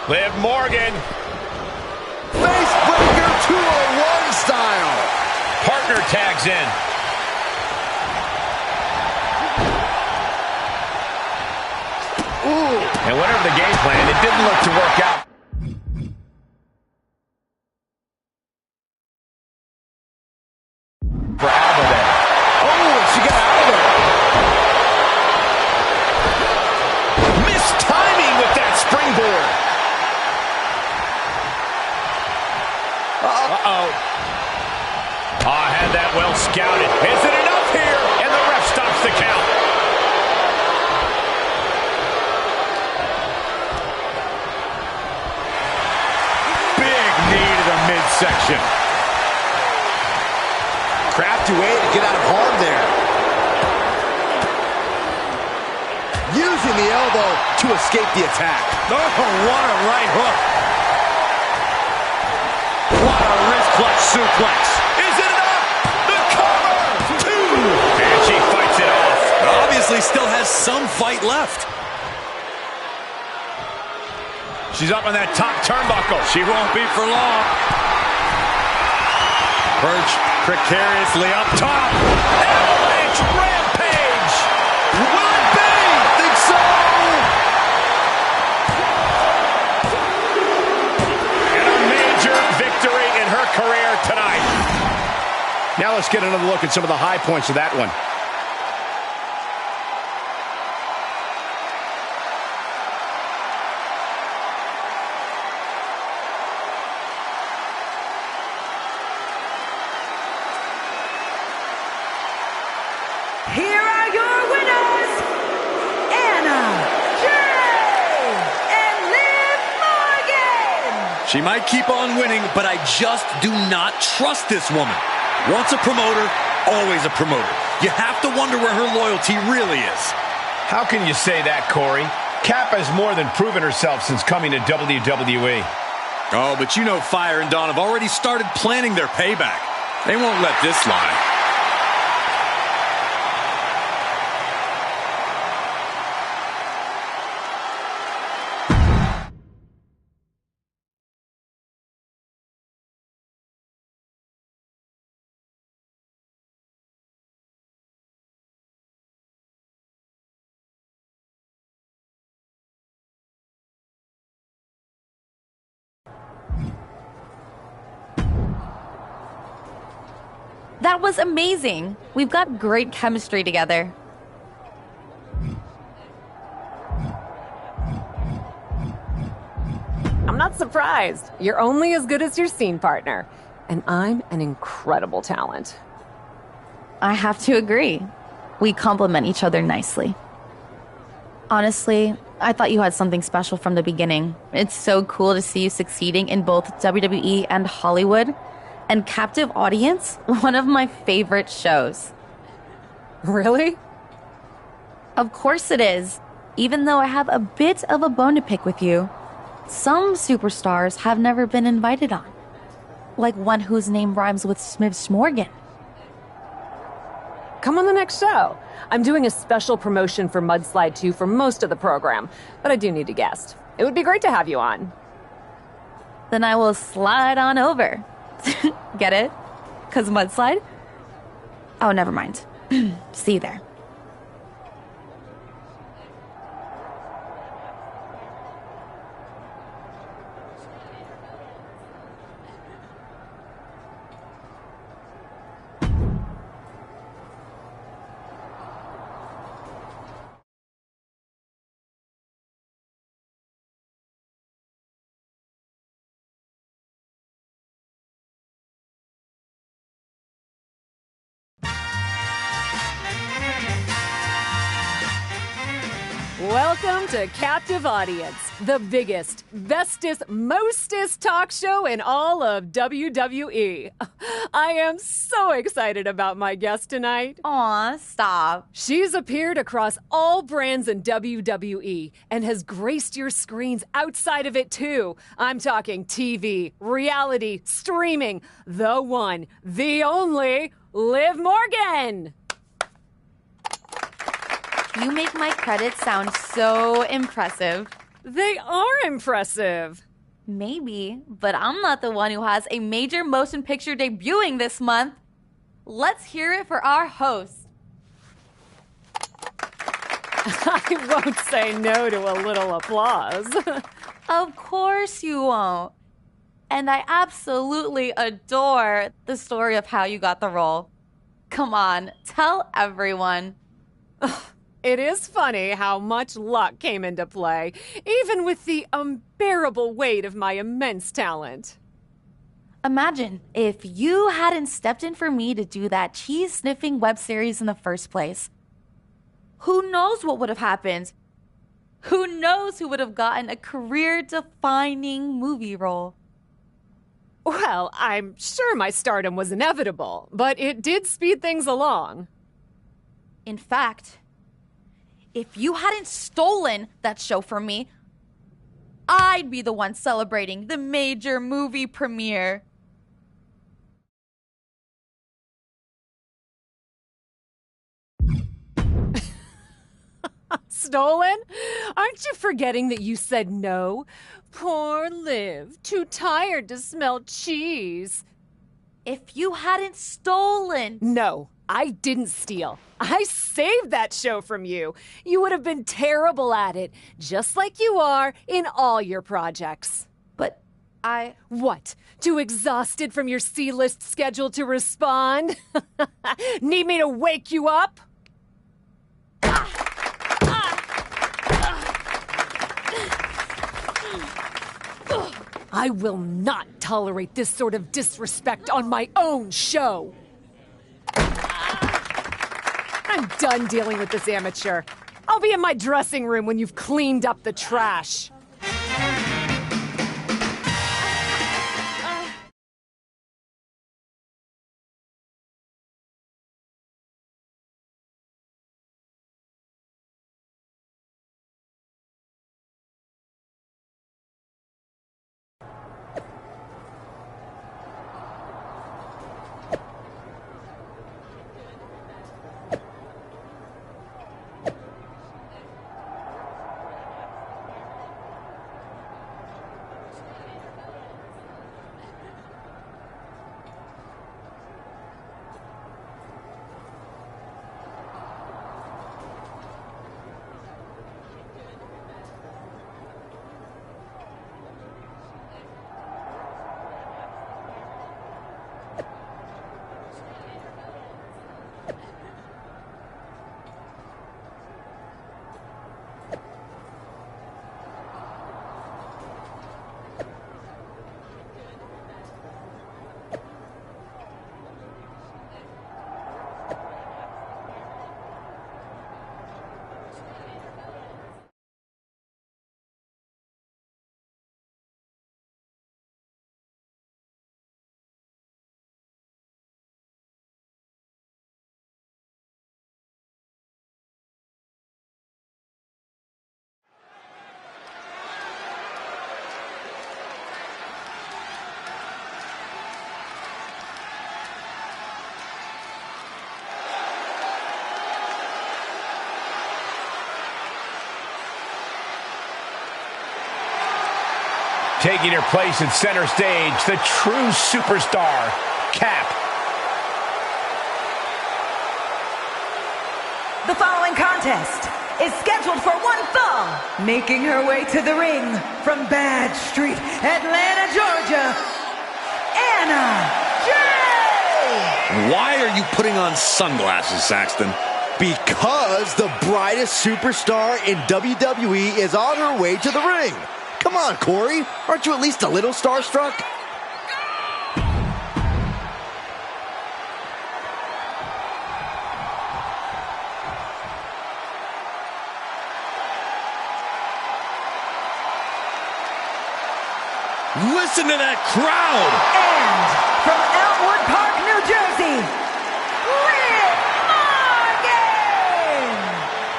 Liv Morgan. Facebreaker 201 style. Partner tags in. Ooh. And whatever the game plan, it didn't look to work out. For Alba there. Oh, she got out of there. Missed timing with that springboard. Uh-oh. Oh, had that well scouted. Is it enough here? And the ref stops the count. Big knee to the midsection. Crafty way to get out of harm there. Using the elbow to escape the attack. Oh, what a right hook. What a wrist clutch suplex. Is it enough? The cover! Two! And she fights it off. Obviously still has some fight left. She's up on that top turnbuckle. She won't be for long. Perch precariously up top. Avalanche rampage! Will it be? Think so! And a major victory in her career tonight. Now let's get another look at some of the high points of that one. Here are your winners, Anna Jay and Liv Morgan. She might keep on winning, but I just do not trust this woman. Once a promoter, always a promoter. You have to wonder where her loyalty really is. How can you say that, Corey? Cap has more than proven herself since coming to WWE. Oh, but you know Fire and Dawn have already started planning their payback. They won't let this lie. That was amazing. We've got great chemistry together. I'm not surprised. You're only as good as your scene partner. And I'm an incredible talent. I have to agree. We complement each other nicely. Honestly, I thought you had something special from the beginning. It's so cool to see you succeeding in both WWE and Hollywood. And captive audience, one of my favorite shows. Really? Of course it is. Even though I have a bit of a bone to pick with you. Some superstars have never been invited on. Like one whose name rhymes with Smith's Morgan. Come on the next show. I'm doing a special promotion for Mudslide 2 for most of the program, but I do need a guest. It would be great to have you on. Then I will slide on over. Get it? 'Cause mudslide? Oh, never mind. See you there. Welcome to Captive Audience, the biggest, bestest, mostest talk show in all of WWE. I am so excited about my guest tonight. Aw, stop. She's appeared across all brands in WWE and has graced your screens outside of it too. I'm talking TV, reality, streaming, the one, the only, Liv Morgan. You make my credits sound so impressive. They are impressive. Maybe, but I'm not the one who has a major motion picture debuting this month. Let's hear it for our host. I won't say no to a little applause. Of course you won't. And I absolutely adore the story of how you got the role. Come on, tell everyone. It is funny how much luck came into play, even with the unbearable weight of my immense talent. Imagine if you hadn't stepped in for me to do that cheese-sniffing web series in the first place. Who knows what would have happened? Who knows who would have gotten a career-defining movie role? Well, I'm sure my stardom was inevitable, but it did speed things along. In fact, if you hadn't stolen that show from me, I'd be the one celebrating the major movie premiere. Stolen? Aren't you forgetting that you said no? Poor Liv, too tired to smell cheese. if you hadn't stolen. No, I didn't steal. I saved that show from you. You would have been terrible at it, just like you are in all your projects. But What? Too exhausted from your C-list schedule to respond? Need me to wake you up? I will not tolerate this sort of disrespect on my own show. I'm done dealing with this amateur. I'll be in my dressing room when you've cleaned up the trash. Taking her place at center stage, the true superstar, Cap. The following contest is scheduled for one fall. Making her way to the ring from Bad Street, Atlanta, Georgia, Anna Jay! Why are you putting on sunglasses, Saxton? Because the brightest superstar in WWE is on her way to the ring. Come on, Corey. Aren't you at least a little starstruck? Listen to that crowd! And from Elmwood Park, New Jersey,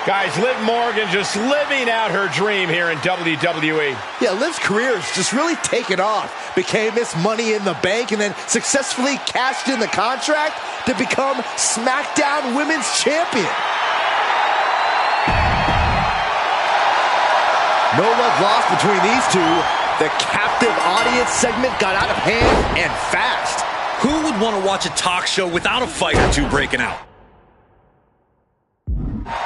Guys, Liv Morgan just living out her dream here in WWE. Yeah, Liv's career has just really taken off. Became Miss Money in the Bank and then successfully cashed in the contract to become SmackDown Women's Champion. No love lost between these two. The captive audience segment got out of hand and fast. Who would want to watch a talk show without a fight or two breaking out?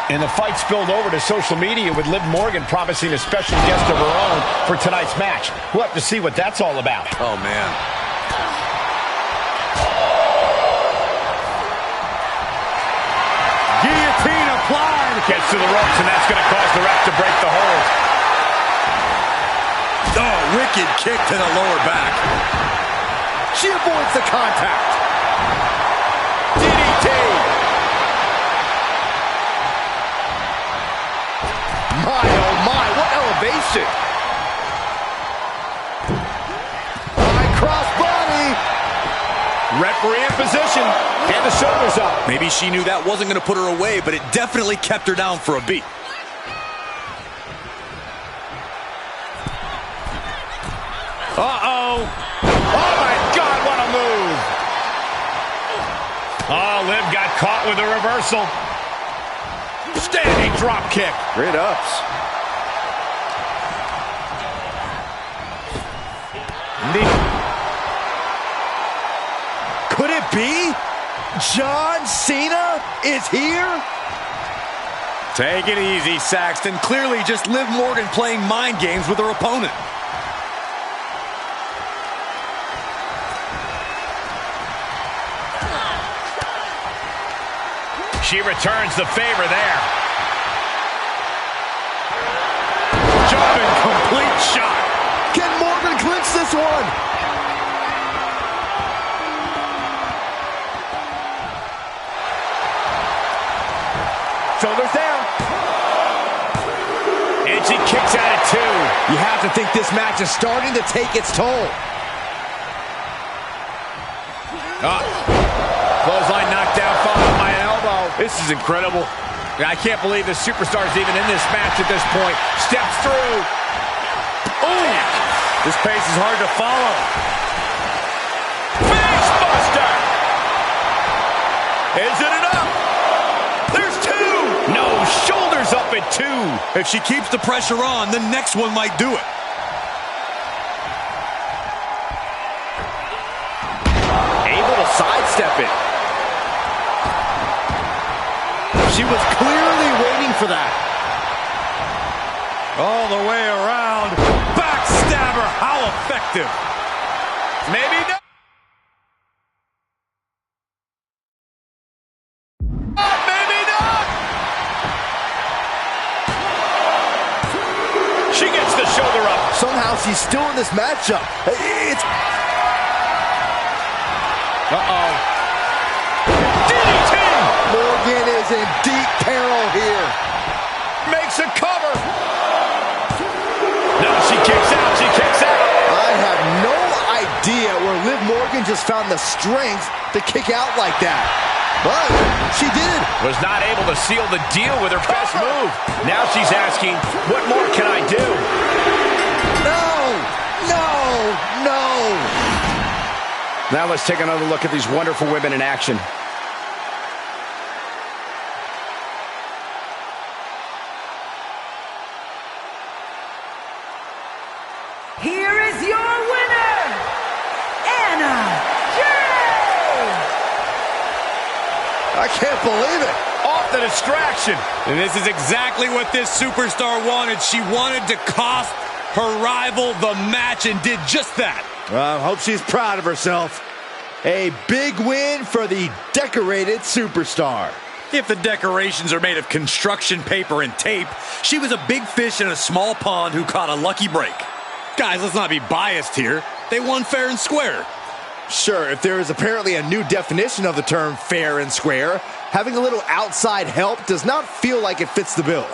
And the fight spilled over to social media with Liv Morgan promising a special guest of her own for tonight's match. We'll have to see what that's all about. Oh, man. Guillotine applied. Gets to the ropes, and that's going to cause the ref to break the hold. Oh, wicked kick to the lower back. She avoids the contact. DDT. My, oh my, what elevation! High cross body! Referee in position, and the shoulders up. Maybe she knew that wasn't going to put her away, but it definitely kept her down for a beat. Uh-oh. Oh, my God, what a move. Oh, Liv got caught with a reversal. Standing drop kick. Great ups. be? John Cena is here? Take it easy, Saxton. Clearly just Liv Morgan playing mind games with her opponent. She returns the favor there. Jumping complete shot. Can Morgan clinch this one? Shoulders down. And she kicks out at 2. You have to think this match is starting to take its toll. Clothesline knocked down, followed by an elbow. This is incredible. I can't believe the superstar's even in this match at this point. Steps through. Ooh! This pace is hard to follow. Face buster! Is it enough? There's 2! No, shoulders up at 2. If she keeps the pressure on, the next one might do it. Able to sidestep it. She was clearly waiting for that. All the way around. Backstabber. How effective. Maybe not. Maybe not. She gets the shoulder up. Somehow she's still in this matchup. It's... Uh-oh. Morgan is in deep peril here. Makes a cover. No, she kicks out. She kicks out. I have no idea where Liv Morgan just found the strength to kick out like that. But she did. Was not able to seal the deal with her best move. Now she's asking, what more can I do? No, no, no. Now let's take another look at these wonderful women in action. Here is your winner, Anna Jay! I can't believe it. Off the distraction. And this is exactly what this superstar wanted. She wanted to cost her rival the match and did just that. I hope she's proud of herself. A big win for the decorated superstar. If the decorations are made of construction paper and tape, she was a big fish in a small pond who caught a lucky break. Guys, let's not be biased here. They won fair and square. Sure, if there is apparently a new definition of the term fair and square, having a little outside help does not feel like it fits the bill.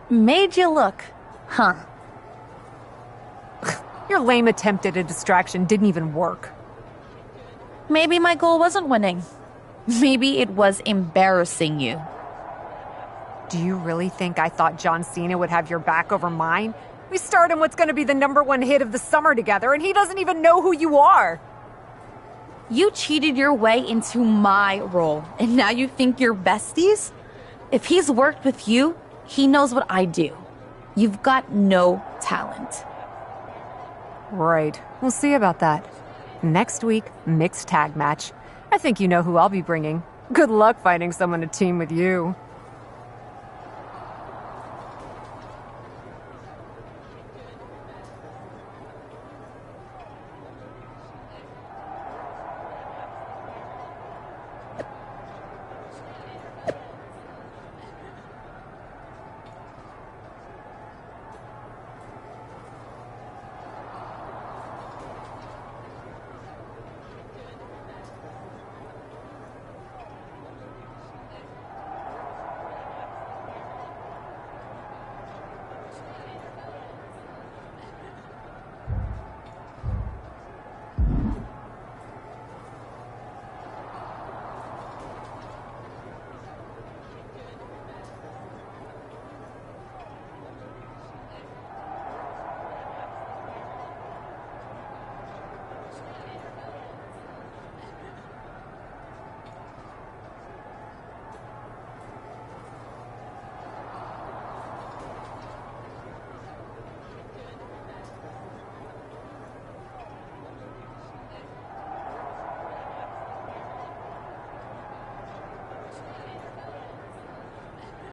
Made you look, huh? Your lame attempt at a distraction didn't even work. Maybe my goal wasn't winning. Maybe it was embarrassing you. Do you really think I thought John Cena would have your back over mine? We starred in what's going to be the #1 hit of the summer together, and he doesn't even know who you are. You cheated your way into my role, and now you think you're besties? If he's worked with you, he knows what I do. You've got no talent. Right. We'll see about that. Next week, mixed tag match. I think you know who I'll be bringing. Good luck finding someone to team with you.